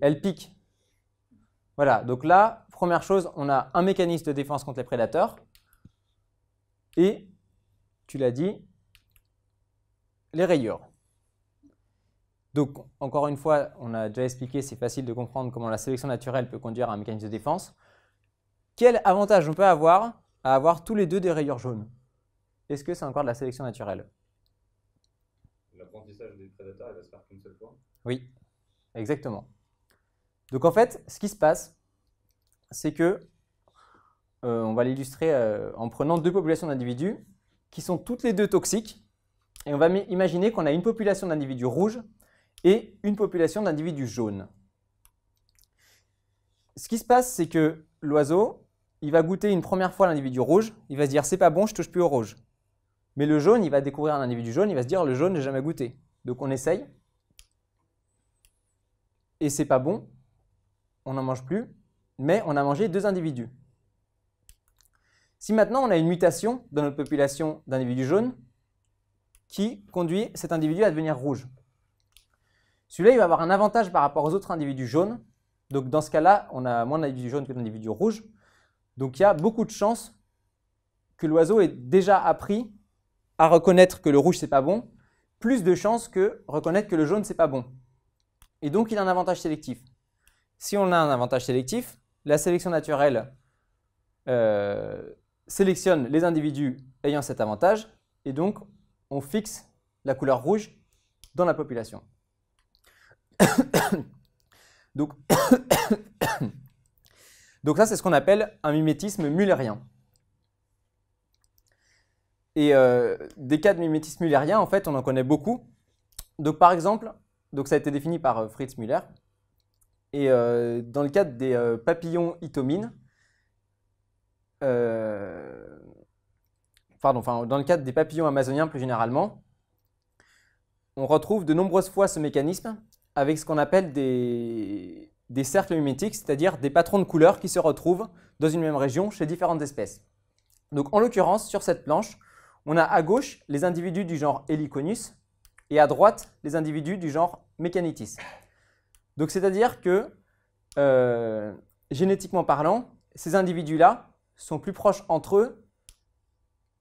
elle pique. Voilà, donc là, première chose, on a un mécanisme de défense contre les prédateurs. Et, tu l'as dit, les rayures. Donc, encore une fois, on a déjà expliqué, c'est facile de comprendre comment la sélection naturelle peut conduire à un mécanisme de défense. Quel avantage on peut avoir à avoir tous les deux des rayures jaunes? Est-ce que c'est encore de la sélection naturelle? L'apprentissage des prédateurs, il va se faire qu'une seule fois. Oui, exactement. Donc en fait, ce qui se passe, c'est que, on va l'illustrer en prenant deux populations d'individus qui sont toutes les deux toxiques. Et on va imaginer qu'on a une population d'individus rouges et une population d'individus jaunes. Ce qui se passe, c'est que l'oiseau, il va goûter une première fois l'individu rouge, il va se dire c'est pas bon, je touche plus au rouge. Mais le jaune, il va découvrir un individu jaune, il va se dire le jaune, j'ai jamais goûté. Donc on essaye. Et c'est pas bon, on n'en mange plus, mais on a mangé deux individus. Si maintenant on a une mutation dans notre population d'individus jaunes qui conduit cet individu à devenir rouge, celui-là il va avoir un avantage par rapport aux autres individus jaunes. Donc dans ce cas-là, on a moins d'individus jaunes que d'individus rouges. Donc il y a beaucoup de chances que l'oiseau ait déjà appris à reconnaître que le rouge c'est pas bon, plus de chances que reconnaître que le jaune c'est pas bon. Et donc il a un avantage sélectif. Si on a un avantage sélectif, la sélection naturelle sélectionne les individus ayant cet avantage et donc on fixe la couleur rouge dans la population. Donc, donc ça c'est ce qu'on appelle un mimétisme müllérien. Et des cas de mimétisme müllérien, en fait, on en connaît beaucoup. Donc par exemple, donc ça a été défini par Fritz Müller. Et dans le cadre des papillons itomines, dans le cadre des papillons amazoniens plus généralement, on retrouve de nombreuses fois ce mécanisme avec ce qu'on appelle des cercles mimétiques, c'est-à-dire des patrons de couleurs qui se retrouvent dans une même région chez différentes espèces. Donc en l'occurrence, sur cette planche, on a à gauche les individus du genre Heliconus et à droite les individus du genre Mechanitis. Donc c'est-à-dire que génétiquement parlant, ces individus-là sont plus proches entre eux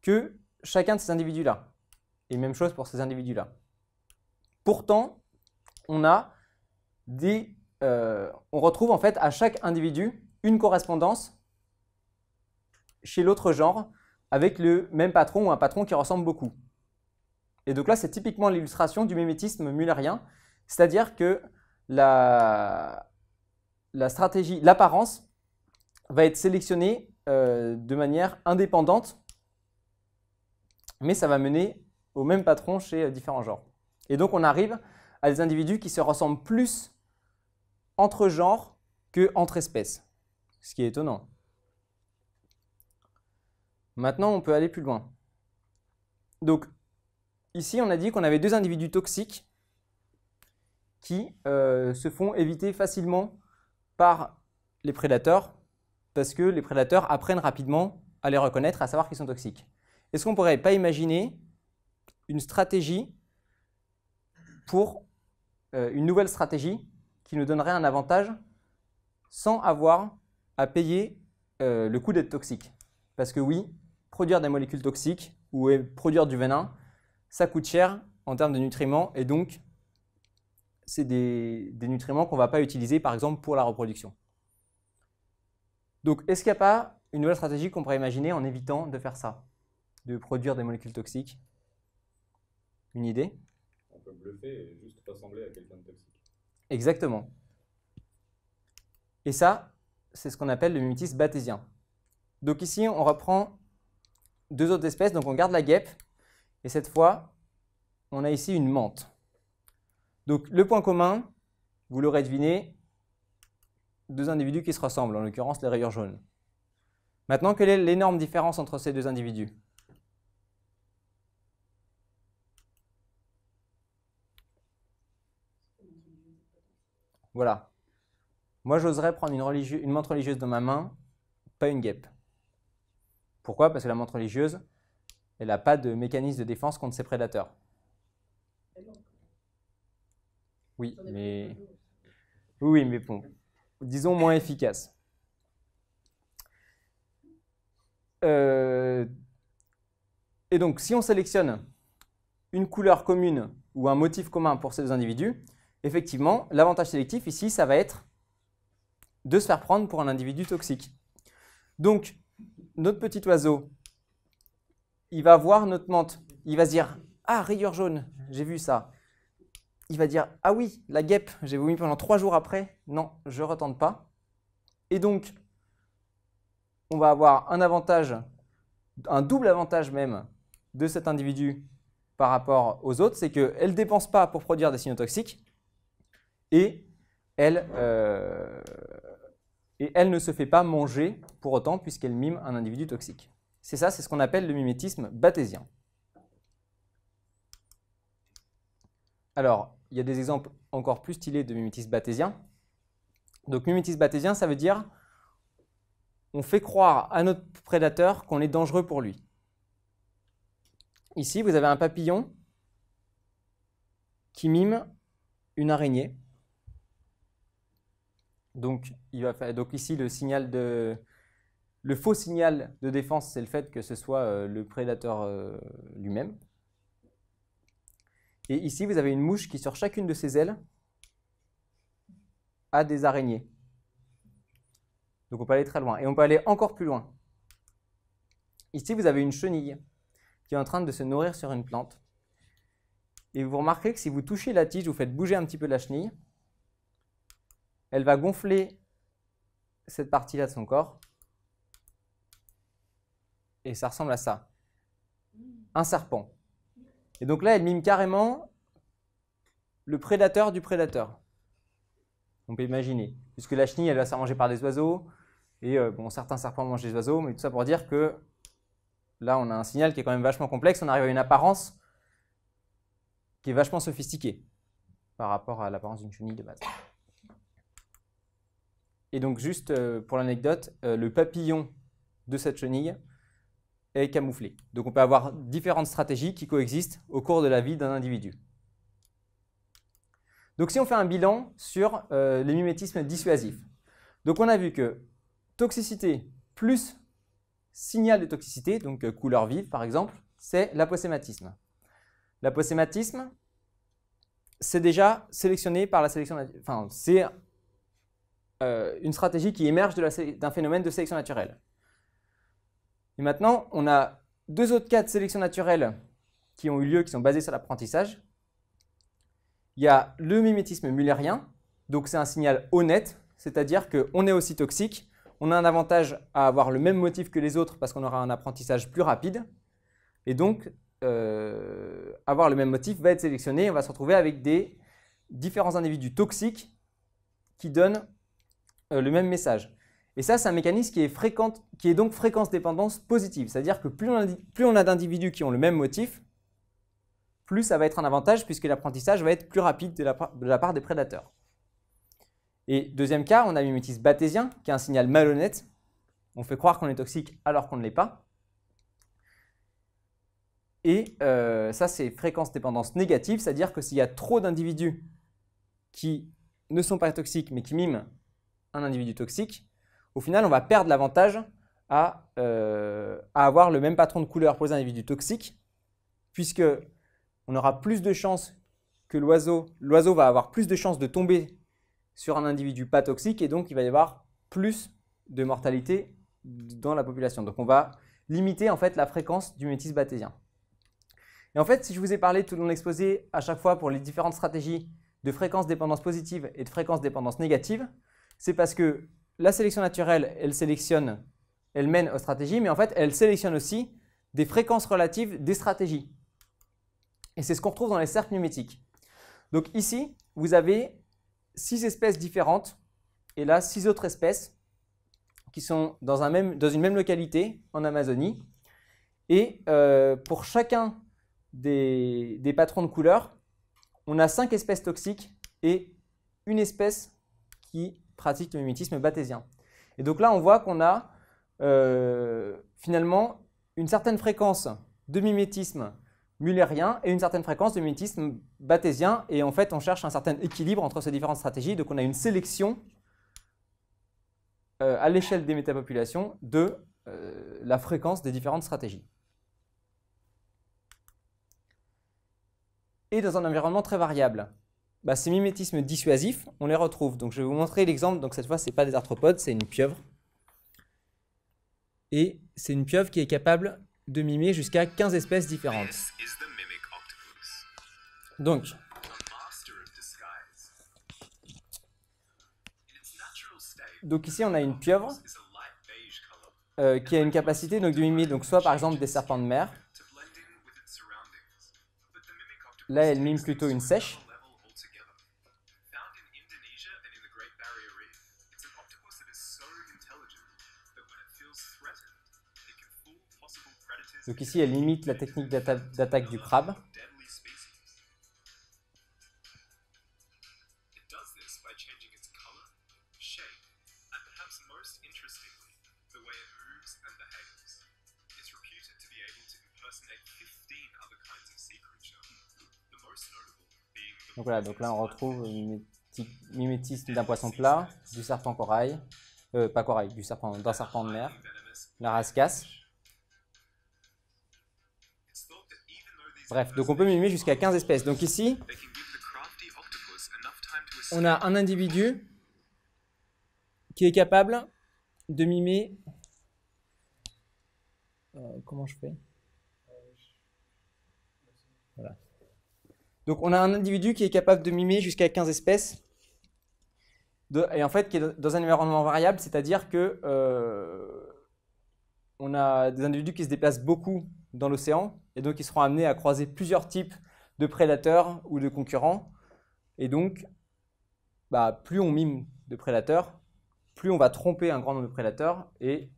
que chacun de ces individus-là. Et même chose pour ces individus-là. Pourtant, on retrouve en fait à chaque individu une correspondance chez l'autre genre avec le même patron ou un patron qui ressemble beaucoup. Et donc là, c'est typiquement l'illustration du mimétisme müllérien, c'est-à-dire que la stratégie, l'apparence va être sélectionnée de manière indépendante, mais ça va mener au même patron chez différents genres. Et donc on arrive à des individus qui se ressemblent plus entre genres qu'entre espèces, ce qui est étonnant. Maintenant, on peut aller plus loin. Donc, ici, on a dit qu'on avait deux individus toxiques qui se font éviter facilement par les prédateurs parce que les prédateurs apprennent rapidement à les reconnaître, à savoir qu'ils sont toxiques. Est-ce qu'on ne pourrait pas imaginer une stratégie pour une nouvelle stratégie qui nous donnerait un avantage sans avoir à payer le coût d'être toxique? Parce que oui, produire des molécules toxiques ou produire du venin, ça coûte cher en termes de nutriments et donc c'est des nutriments qu'on ne va pas utiliser par exemple pour la reproduction. Donc est-ce qu'il n'y a pas une nouvelle stratégie qu'on pourrait imaginer en évitant de faire ça, de produire des molécules toxiques? Une idée? On peut bluffer et juste ressembler à quelqu'un de toxique. Exactement. Et ça, c'est ce qu'on appelle le mimétisme batésien. Donc ici, on reprend deux autres espèces, donc on garde la guêpe, et cette fois, on a ici une menthe. Donc le point commun, vous l'aurez deviné, deux individus qui se ressemblent, en l'occurrence les rayures jaunes. Maintenant, quelle est l'énorme différence entre ces deux individus? Voilà. Moi, j'oserais prendre une menthe religieuse dans ma main, pas une guêpe. Pourquoi? Parce que la menthe religieuse, elle n'a pas de mécanisme de défense contre ses prédateurs. Oui, mais bon, disons moins efficace. Et donc, si on sélectionne une couleur commune ou un motif commun pour ces deux individus, effectivement, l'avantage sélectif ici, ça va être de se faire prendre pour un individu toxique. Donc, notre petit oiseau, il va voir notre menthe, il va se dire « Ah, rayure jaune, j'ai vu ça ». Il va dire « Ah oui, la guêpe, j'ai vomi pendant 3 jours après, non, je ne retente pas ». Et donc, on va avoir un avantage, un double avantage même de cet individu par rapport aux autres, c'est qu'elle ne dépense pas pour produire des signaux toxiques et elle ne se fait pas manger pour autant puisqu'elle mime un individu toxique. C'est ça, c'est ce qu'on appelle le mimétisme batésien. Alors, il y a des exemples encore plus stylés de mimétisme batésien. Donc, mimétisme batésien, ça veut dire on fait croire à notre prédateur qu'on est dangereux pour lui. Ici, vous avez un papillon qui mime une araignée. Donc ici, le faux signal de défense, c'est le fait que ce soit le prédateur lui-même. Et ici, vous avez une mouche qui, sur chacune de ses ailes, a des araignées. Donc on peut aller très loin. Et on peut aller encore plus loin. Ici, vous avez une chenille qui est en train de se nourrir sur une plante. Et vous remarquez que si vous touchez la tige, vous faites bouger un petit peu la chenille, elle va gonfler cette partie-là de son corps. Et ça ressemble à ça. Un serpent. Et donc là, elle mime carrément le prédateur du prédateur. On peut imaginer. Puisque la chenille, elle va se faire manger par des oiseaux. Et bon, certains serpents mangent des oiseaux. Mais tout ça pour dire que là, on a un signal qui est quand même vachement complexe. On arrive à une apparence qui est vachement sophistiquée par rapport à l'apparence d'une chenille de base. Et donc, juste pour l'anecdote, le papillon de cette chenille est camouflé. Donc, on peut avoir différentes stratégies qui coexistent au cours de la vie d'un individu. Donc, si on fait un bilan sur les mimétismes dissuasifs, donc on a vu que toxicité plus signal de toxicité, donc couleur vive par exemple, c'est l'aposématisme. L'aposématisme, c'est déjà sélectionné par la sélection naturelle. Enfin, c'est une stratégie qui émerge d'un phénomène de sélection naturelle. Et maintenant, on a 2 autres cas de sélection naturelle qui ont eu lieu, qui sont basés sur l'apprentissage. Il y a le mimétisme mullérien, donc c'est un signal honnête, c'est-à-dire qu'on est aussi toxique, on a un avantage à avoir le même motif que les autres parce qu'on aura un apprentissage plus rapide, et donc avoir le même motif va être sélectionné, on va se retrouver avec des différents individus toxiques qui donnent le même message. Et ça, c'est un mécanisme qui est donc fréquence-dépendance positive, c'est-à-dire que plus on a d'individus qui ont le même motif, plus ça va être un avantage puisque l'apprentissage va être plus rapide de la part des prédateurs. Et deuxième cas, on a le mimétisme batésien, qui est un signal malhonnête. On fait croire qu'on est toxique alors qu'on ne l'est pas. Et ça, c'est fréquence-dépendance négative, c'est-à-dire que s'il y a trop d'individus qui ne sont pas toxiques mais qui miment un individu toxique, au final, on va perdre l'avantage à avoir le même patron de couleur pour les individus toxiques, puisque on aura plus de chances que l'oiseau va avoir plus de chances de tomber sur un individu pas toxique et donc il va y avoir plus de mortalité dans la population. Donc on va limiter en fait la fréquence du mimétisme batésien. Et en fait, si je vous ai parlé tout au long de l'exposé à chaque fois pour les différentes stratégies de fréquence dépendance positive et de fréquence dépendance négative, c'est parce que la sélection naturelle, elle mène aux stratégies, mais en fait, elle sélectionne aussi des fréquences relatives des stratégies. Et c'est ce qu'on retrouve dans les cercles mimétiques. Donc ici, vous avez 6 espèces différentes, et là, 6 autres espèces qui sont dans une même localité en Amazonie. Et pour chacun des patrons de couleurs, on a 5 espèces toxiques et une espèce qui pratique le mimétisme batésien. Et donc là, on voit qu'on a finalement une certaine fréquence de mimétisme mullérien et une certaine fréquence de mimétisme batésien. Et en fait, on cherche un certain équilibre entre ces différentes stratégies. Donc on a une sélection à l'échelle des métapopulations de la fréquence des différentes stratégies. Et dans un environnement très variable. bah, ces mimétismes dissuasifs, on les retrouve. Donc je vais vous montrer l'exemple. Donc cette fois, ce n'est pas des arthropodes, c'est une pieuvre. Et c'est une pieuvre qui est capable de mimer jusqu'à 15 espèces différentes. Donc, ici, on a une pieuvre qui a une capacité donc, de mimer donc, soit par exemple des serpents de mer. Là, elle mime plutôt une sèche. Donc ici, elle imite la technique d'attaque du crabe. Donc voilà, donc là on retrouve le mimétisme d'un poisson plat, du serpent corail, pas corail, d'un serpent de mer, la rascasse. Bref, donc on peut mimer jusqu'à 15 espèces. Donc ici, on a un individu qui est capable de mimer... comment je fais? Voilà. Donc on a un individu qui est capable de mimer jusqu'à 15 espèces, et en fait qui est dans un environnement variable, c'est-à-dire que on a des individus qui se déplacent beaucoup dans l'océan, et donc ils seront amenés à croiser plusieurs types de prédateurs ou de concurrents, et donc plus on mime de prédateurs, plus on va tromper un grand nombre de prédateurs, et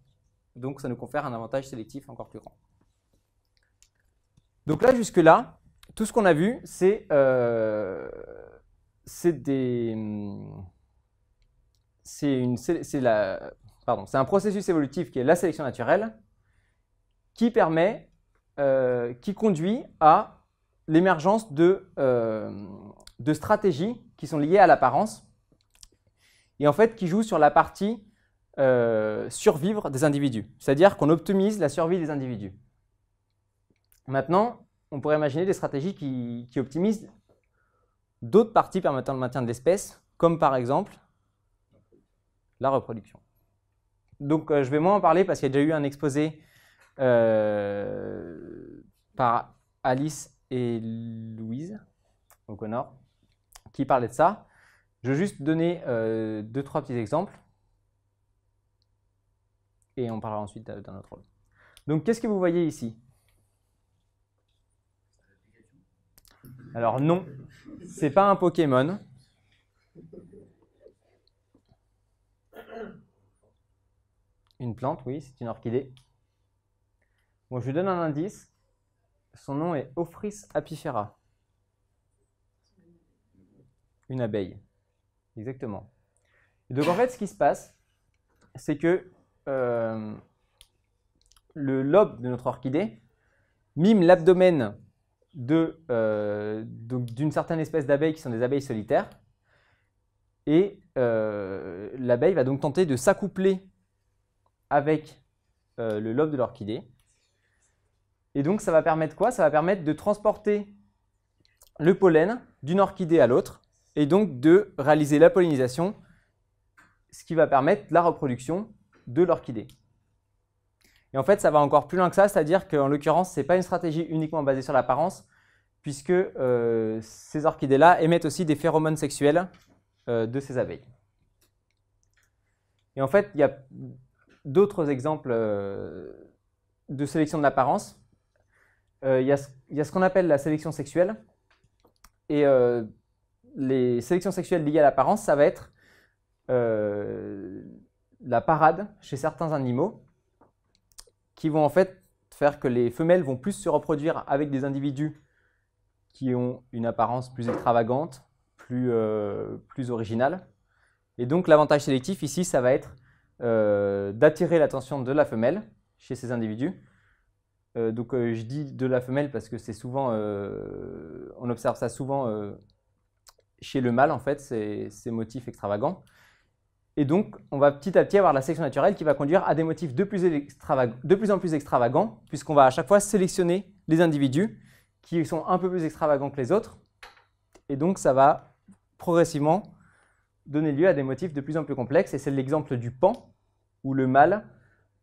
donc ça nous confère un avantage sélectif encore plus grand. Donc là, jusque-là, tout ce qu'on a vu, c'est un processus évolutif qui est la sélection naturelle, qui conduit à l'émergence de stratégies qui sont liées à l'apparence et en fait qui jouent sur la partie survivre des individus. C'est-à-dire qu'on optimise la survie des individus. Maintenant, on pourrait imaginer des stratégies qui optimisent d'autres parties permettant le maintien de l'espèce, comme par exemple la reproduction. Donc je vais moins en parler parce qu'il y a déjà eu un exposé par Alice et Louise O'Connor qui parlait de ça. Je vais juste donner 2-3 petits exemples et on parlera ensuite d'un autre rôle. Donc qu'est-ce que vous voyez ici? Alors non, c'est pas un Pokémon. Une plante, oui, c'est une orchidée. Bon, je lui donne un indice. Son nom est Ophrys apifera. Une abeille. Exactement. Et donc en fait, ce qui se passe, c'est que le lobe de notre orchidée mime l'abdomen d'une certaine espèce d'abeilles qui sont des abeilles solitaires. Et l'abeille va donc tenter de s'accoupler avec le lobe de l'orchidée. Et donc ça va permettre quoi? Ça va permettre de transporter le pollen d'une orchidée à l'autre et donc de réaliser la pollinisation, ce qui va permettre la reproduction de l'orchidée. Et en fait, ça va encore plus loin que ça, c'est-à-dire qu'en l'occurrence, ce n'est pas une stratégie uniquement basée sur l'apparence, puisque ces orchidées-là émettent aussi des phéromones sexuels de ces abeilles. Et en fait, il y a d'autres exemples de sélection de l'apparence. Il y a ce qu'on appelle la sélection sexuelle. Et les sélections sexuelles liées à l'apparence, ça va être la parade chez certains animaux qui vont en fait faire que les femelles vont plus se reproduire avec des individus qui ont une apparence plus extravagante, plus originale. Et donc l'avantage sélectif ici, ça va être d'attirer l'attention de la femelle chez ces individus. Je dis de la femelle parce que c'est souvent, on observe ça souvent chez le mâle en fait, ces motifs extravagants. Et donc on va petit à petit avoir la sélection naturelle qui va conduire à des motifs de plus en plus extravagants, puisqu'on va à chaque fois sélectionner les individus qui sont un peu plus extravagants que les autres. Et donc ça va progressivement donner lieu à des motifs de plus en plus complexes. Et c'est l'exemple du pan, où le mâle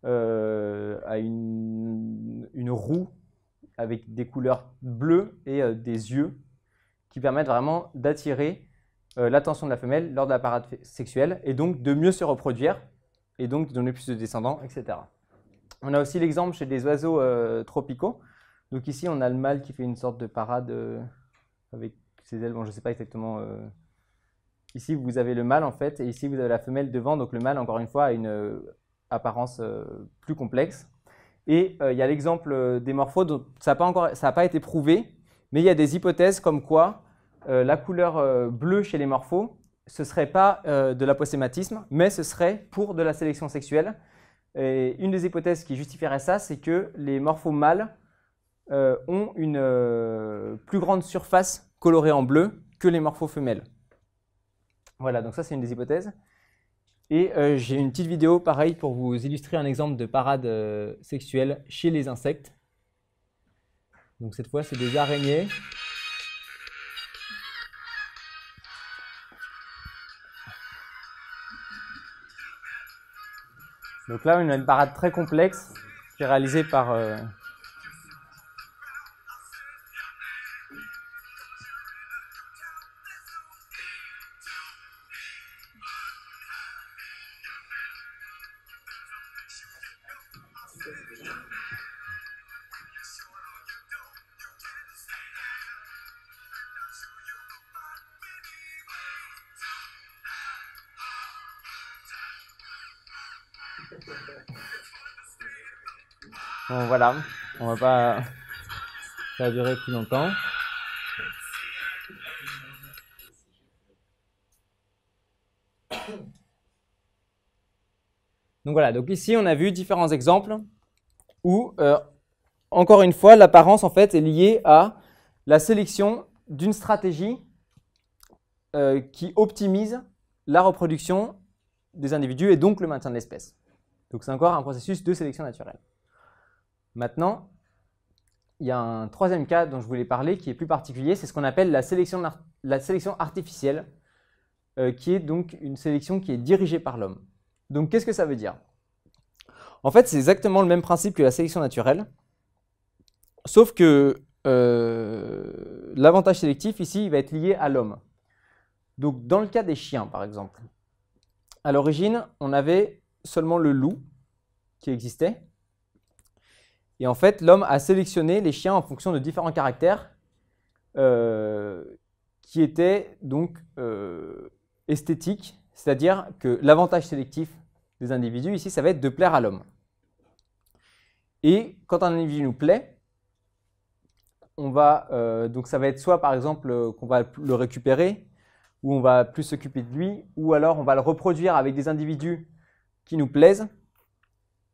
a une roue avec des couleurs bleues et des yeux qui permettent vraiment d'attirer l'attention de la femelle lors de la parade sexuelle et donc de mieux se reproduire et donc de donner plus de descendants, etc. On a aussi l'exemple chez des oiseaux tropicaux. Donc ici, on a le mâle qui fait une sorte de parade avec ses ailes. Bon, je ne sais pas exactement. Ici, vous avez le mâle en fait, et ici, vous avez la femelle devant. Donc le mâle, encore une fois, a une apparence plus complexe. Et il y a l'exemple des morphos, dont ça n'a pas été prouvé, mais il y a des hypothèses comme quoi la couleur bleue chez les morphos, ce ne serait pas de l'aposématisme, mais ce serait pour de la sélection sexuelle. Et une des hypothèses qui justifierait ça, c'est que les morphos mâles ont une plus grande surface colorée en bleu que les morphos femelles. Voilà, donc ça c'est une des hypothèses. Et j'ai une petite vidéo pareil pour vous illustrer un exemple de parade sexuelle chez les insectes. Donc cette fois c'est des araignées. Donc là on a une parade très complexe qui est réalisée par bon, voilà, on va pas faire durer plus longtemps. Donc voilà, donc ici on a vu différents exemples où, encore une fois, l'apparence en fait est liée à la sélection d'une stratégie qui optimise la reproduction des individus et donc le maintien de l'espèce. Donc c'est encore un processus de sélection naturelle. Maintenant, il y a un troisième cas dont je voulais parler qui est plus particulier, c'est ce qu'on appelle la sélection artificielle, qui est donc une sélection qui est dirigée par l'homme. Donc qu'est-ce que ça veut dire? En fait, c'est exactement le même principe que la sélection naturelle, sauf que l'avantage sélectif ici il va être lié à l'homme. Donc dans le cas des chiens par exemple, à l'origine on avait seulement le loup qui existait. Et en fait, l'homme a sélectionné les chiens en fonction de différents caractères qui étaient donc esthétiques, c'est-à-dire que l'avantage sélectif des individus ici, ça va être de plaire à l'homme. Et quand un individu nous plaît, on va, donc ça va être soit par exemple qu'on va le récupérer, ou on va plus s'occuper de lui, ou alors on va le reproduire avec des individus qui nous plaisent.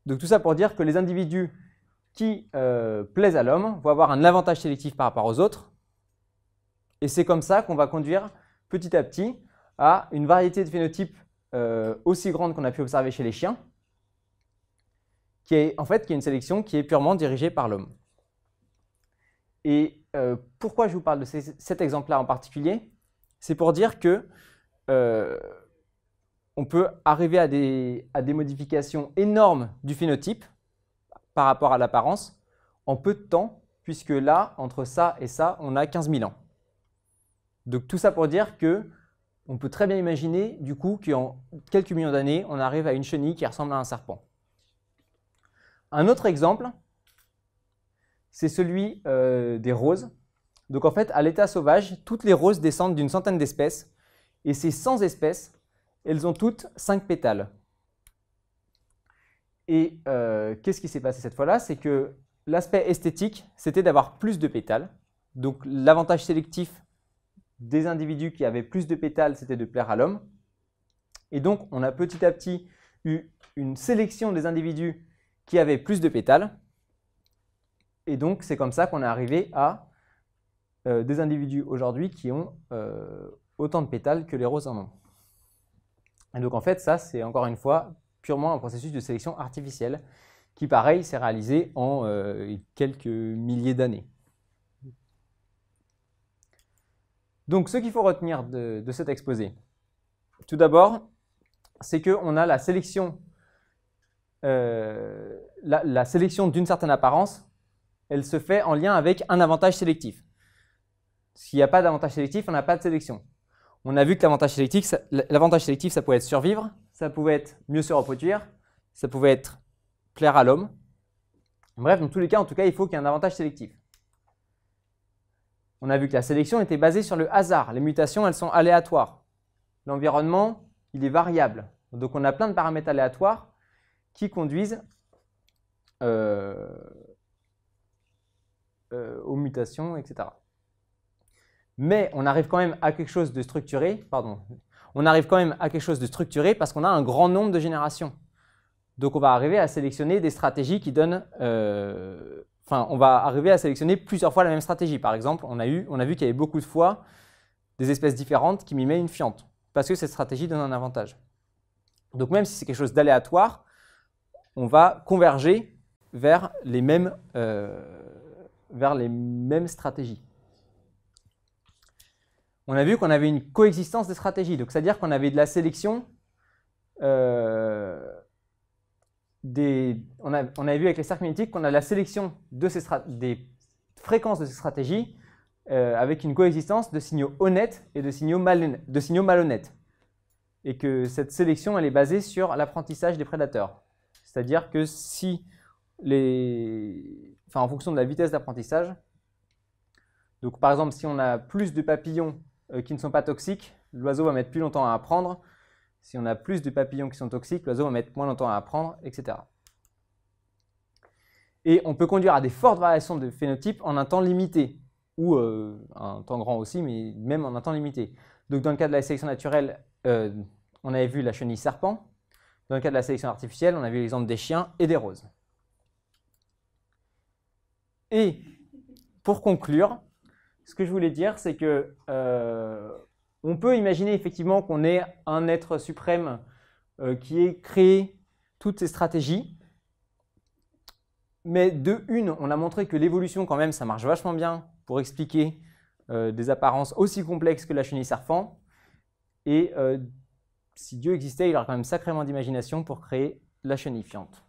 Donc tout ça pour dire que les individus qui plaisent à l'homme vont avoir un avantage sélectif par rapport aux autres. Et c'est comme ça qu'on va conduire petit à petit à une variété de phénotypes aussi grande qu'on a pu observer chez les chiens, qui est une sélection qui est purement dirigée par l'homme. Et pourquoi je vous parle de cet exemple-là en particulier? C'est pour dire que on peut arriver à des modifications énormes du phénotype par rapport à l'apparence en peu de temps, puisque là, entre ça et ça, on a 15 000 ans. Donc tout ça pour dire que on peut très bien imaginer du coup qu'en quelques millions d'années, on arrive à une chenille qui ressemble à un serpent. Un autre exemple, c'est celui des roses. Donc en fait, à l'état sauvage, toutes les roses descendent d'une centaine d'espèces, et ces 100 espèces, elles ont toutes 5 pétales. Et qu'est-ce qui s'est passé cette fois-là? C'est que l'aspect esthétique, c'était d'avoir plus de pétales. Donc l'avantage sélectif des individus qui avaient plus de pétales, c'était de plaire à l'homme. Et donc on a petit à petit eu une sélection des individus qui avaient plus de pétales. Et donc c'est comme ça qu'on est arrivé à des individus aujourd'hui qui ont autant de pétales que les roses en ont. Et donc en fait ça c'est encore une fois purement un processus de sélection artificielle qui pareil s'est réalisé en quelques milliers d'années. Donc, ce qu'il faut retenir de cet exposé, tout d'abord, c'est qu'on a la sélection d'une certaine apparence, elle se fait en lien avec un avantage sélectif. S'il n'y a pas d'avantage sélectif, on n'a pas de sélection. On a vu que l'avantage sélectif, ça pouvait être survivre, ça pouvait être mieux se reproduire, ça pouvait être plaire à l'homme. Bref, dans tous les cas, en tout cas, il faut qu'il y ait un avantage sélectif. On a vu que la sélection était basée sur le hasard. Les mutations, elles sont aléatoires. L'environnement, il est variable. Donc, on a plein de paramètres aléatoires qui conduisent aux mutations, etc. Mais on arrive quand même à quelque chose de structuré, parce qu'on a un grand nombre de générations. Donc on va arriver à sélectionner des stratégies qui donnent, on va arriver à sélectionner plusieurs fois la même stratégie. Par exemple, on a vu qu'il y avait beaucoup de fois des espèces différentes qui mimaient une fiente, parce que cette stratégie donne un avantage. Donc même si c'est quelque chose d'aléatoire, on va converger vers les mêmes stratégies. On a vu qu'on avait une coexistence des stratégies, donc c'est-à-dire qu'on avait de la sélection. On avait vu avec les cercles magnétiques qu'on a la sélection des fréquences de ces stratégies avec une coexistence de signaux honnêtes et de signaux malhonnêtes. Et que cette sélection, elle est basée sur l'apprentissage des prédateurs. C'est-à-dire que en fonction de la vitesse d'apprentissage, donc par exemple, si on a plus de papillons qui ne sont pas toxiques, l'oiseau va mettre plus longtemps à apprendre. Si on a plus de papillons qui sont toxiques, l'oiseau va mettre moins longtemps à apprendre, etc. Et on peut conduire à des fortes variations de phénotype en un temps limité, ou un temps grand aussi, mais même en un temps limité. Donc dans le cas de la sélection naturelle, on avait vu la chenille serpent. Dans le cas de la sélection artificielle, on a vu l'exemple des chiens et des roses. Et pour conclure, ce que je voulais dire, c'est que on peut imaginer effectivement qu'on est un être suprême qui ait créé toutes ces stratégies. Mais de une, on a montré que l'évolution, quand même, ça marche vachement bien pour expliquer des apparences aussi complexes que la chenille serpent. Et si Dieu existait, il aurait quand même sacrément d'imagination pour créer la chenille fiente.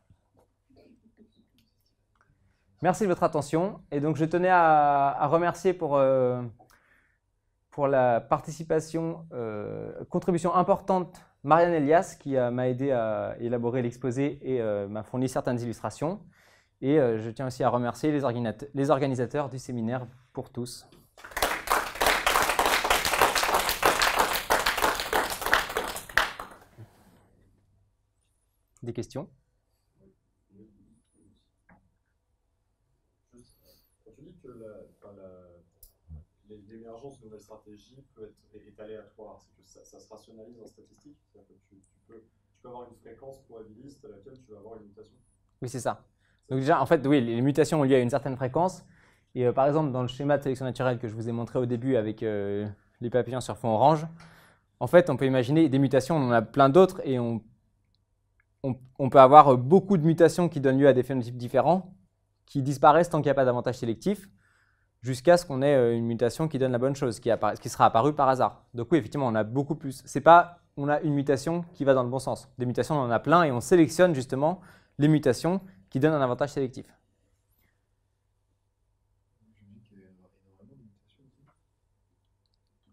Merci de votre attention. Et donc, je tenais à remercier pour la participation, contribution importante, Marianne Elias, qui m'a aidé à élaborer l'exposé et m'a fourni certaines illustrations. Et je tiens aussi à remercier les organisateurs du séminaire pour tous. Des questions? Quand tu dis que l'émergence de nouvelles stratégies est aléatoire, c'est que ça se rationalise en statistique, c'est-à-dire que tu peux avoir une fréquence probabiliste à laquelle tu vas avoir une mutation. Oui, c'est ça. Donc déjà, en fait, oui, les mutations ont lieu à une certaine fréquence. Et par exemple, dans le schéma de sélection naturelle que je vous ai montré au début avec les papillons sur fond orange, en fait, on peut imaginer des mutations, on en a plein d'autres, et on peut avoir beaucoup de mutations qui donnent lieu à des phénotypes différents, qui disparaissent tant qu'il n'y a pas d'avantage sélectif, jusqu'à ce qu'on ait une mutation qui donne la bonne chose, qui sera apparue par hasard. Donc oui, effectivement, on a beaucoup plus. C'est pas on a une mutation qui va dans le bon sens. Des mutations, on en a plein, et on sélectionne justement les mutations qui donnent un avantage sélectif.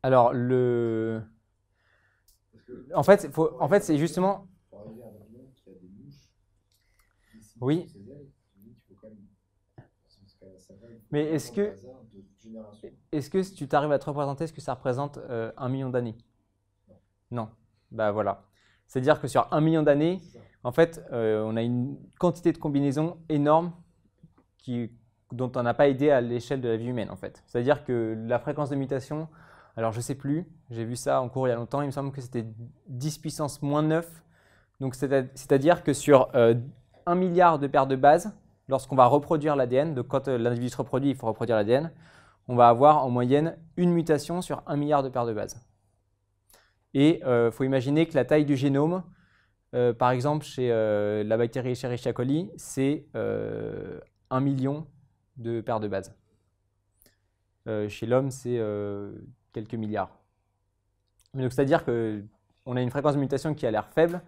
Alors, en fait, c'est justement... Oui. Mais est-ce que si tu t'arrives à te représenter ce que ça représente 1 million d'années? Non. Bah voilà. C'est-à-dire que sur 1 million d'années, en fait, on a une quantité de combinaisons énorme dont on n'a pas idée à l'échelle de la vie humaine, en fait. C'est-à-dire que la fréquence de mutation, alors je ne sais plus, j'ai vu ça en cours il y a longtemps, il me semble que c'était 10 puissance moins 9. Donc c'est-à-dire que sur 1 milliard de paires de bases, lorsqu'on va reproduire l'ADN, donc quand l'individu se reproduit, il faut reproduire l'ADN, on va avoir en moyenne une mutation sur 1 milliard de paires de bases. Et il faut imaginer que la taille du génome, par exemple chez la bactérie Escherichia coli, c'est 1 million de paires de bases. Chez l'homme, c'est quelques milliards. Mais donc, c'est-à-dire qu'on a une fréquence de mutation qui a l'air faible,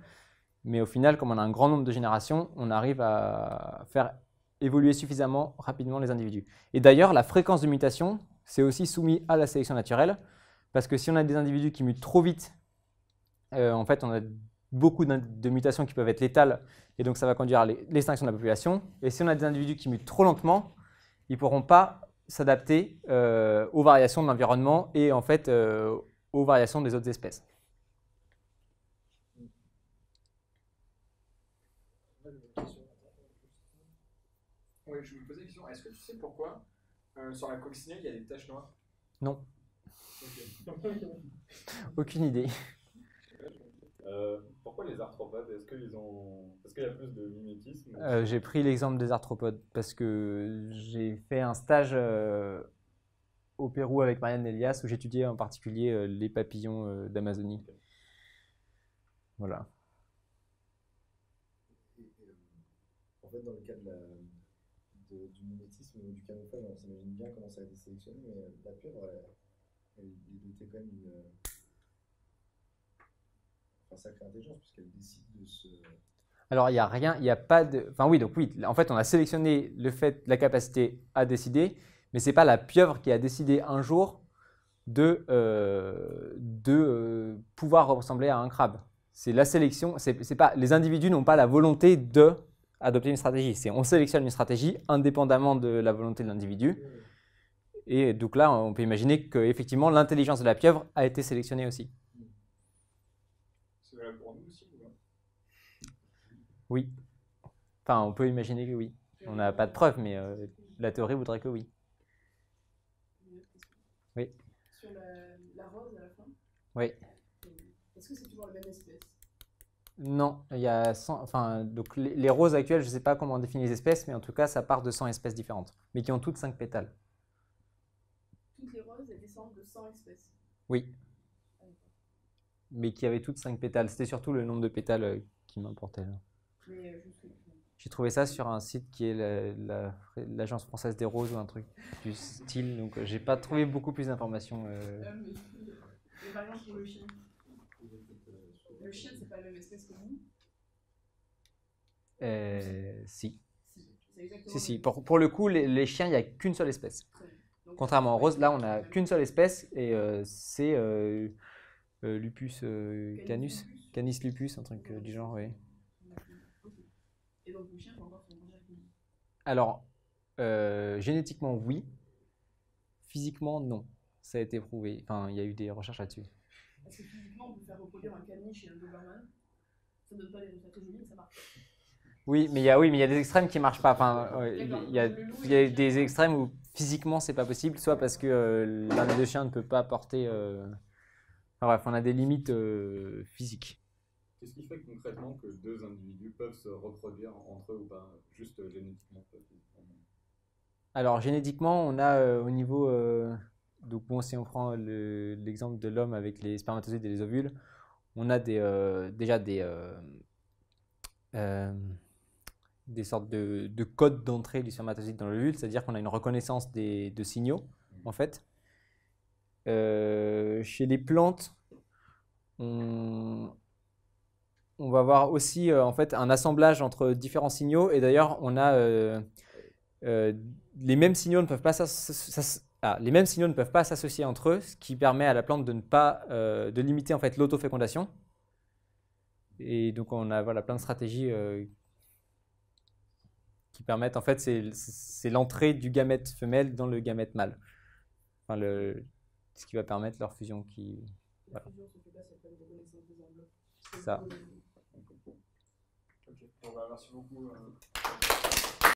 mais au final, comme on a un grand nombre de générations, on arrive à faire évoluer suffisamment rapidement les individus. Et d'ailleurs, la fréquence de mutation, c'est aussi soumis à la sélection naturelle, parce que si on a des individus qui mutent trop vite, en fait, on a beaucoup de mutations qui peuvent être létales, et donc ça va conduire à l'extinction de la population. Et si on a des individus qui mutent trop lentement, ils ne pourront pas s'adapter aux variations de l'environnement et en fait aux variations des autres espèces. Oui, je me posais une question. Est-ce que tu sais pourquoi sur la coccinelle il y a des taches noires? Non, Ok. aucune idée. Pourquoi les arthropodes? Est-ce qu'il y a plus de mimétisme? J'ai pris l'exemple des arthropodes parce que j'ai fait un stage au Pérou avec Marianne Elias où j'étudiais en particulier les papillons d'Amazonie. Voilà. En fait, dans le cas du mimétisme ou du camouflage, on s'imagine bien comment ça a été sélectionné, mais la pieuvre, elle était quand même une sacrée intelligence, puisqu'elle décide de se. Alors, il n'y a rien, il n'y a pas de. Enfin, oui, donc oui, en fait, on a sélectionné la capacité à décider, mais ce n'est pas la pieuvre qui a décidé un jour de pouvoir ressembler à un crabe. C'est la sélection, c'est pas, les individus n'ont pas la volonté d'adopter une stratégie. On sélectionne une stratégie indépendamment de la volonté de l'individu. Et donc là, on peut imaginer qu'effectivement, l'intelligence de la pieuvre a été sélectionnée aussi. C'est valable pour nous aussi, ou pas? Oui. Enfin, on peut imaginer que oui. On n'a pas de preuves, mais la théorie voudrait que oui. Oui. Sur la rose à la fin, Oui. est-ce que c'est toujours la même espèce? Non, il y a 100, enfin, donc les roses actuelles, je ne sais pas comment on définit les espèces, mais en tout cas, ça part de 100 espèces différentes, mais qui ont toutes 5 pétales. Toutes les roses, elles descendent de 100 espèces. Oui. Mais qui avaient toutes 5 pétales. C'était surtout le nombre de pétales qui m'importait là. Mais J'ai trouvé ça sur un site qui est l'Agence française des roses ou un truc du style, donc j'ai pas trouvé beaucoup plus d'informations. mais par exemple pour le chien. Le chien, c'est pas la même espèce que nous. Si. C'est exactement Si. la même. Pour le coup, les chiens, il n'y a qu'une seule espèce. Très bien. Donc, Contrairement aux roses, là, on n'a qu'une seule espèce et c'est Lupus canus, Canis lupus, un truc du genre, oui. Ok. Et donc le chien peut encore se manger avec nous. Alors, génétiquement, oui. Physiquement, non. Ça a été prouvé. Enfin, il y a eu des recherches là-dessus. Parce que physiquement, on peut faire reproduire un caniche et un doberman. Ça donne pas des résultats très jolis, mais ça marche. Oui, mais il y a des extrêmes qui marchent pas. Enfin, il y a des extrêmes où physiquement c'est pas possible, soit parce que l'un des deux chiens ne peut pas porter. Enfin, bref, on a des limites physiques. Qu'est-ce qui fait concrètement que deux individus peuvent se reproduire entre eux ou pas, juste génétiquement? Alors génétiquement, on a au niveau donc bon, si on prend l'exemple de l'homme avec les spermatozoïdes et les ovules, on a déjà des sortes de codes d'entrée du spermatozoïde dans l'ovule, c'est-à-dire qu'on a une reconnaissance de signaux, en fait. Chez les plantes, on va avoir aussi en fait, un assemblage entre différents signaux, et d'ailleurs, on a les mêmes signaux ne peuvent pas les mêmes signaux ne peuvent pas s'associer entre eux, ce qui permet à la plante de ne pas de limiter en fait l'autofécondation. Et donc on a voilà, plein de stratégies qui permettent, en fait, c'est l'entrée du gamète femelle dans le gamète mâle. Enfin, ce qui va permettre leur fusion. La fusion se fait pas, c'est pas une reconnaissance des enveloppes. C'est ça. Ok, bon, bah, merci beaucoup.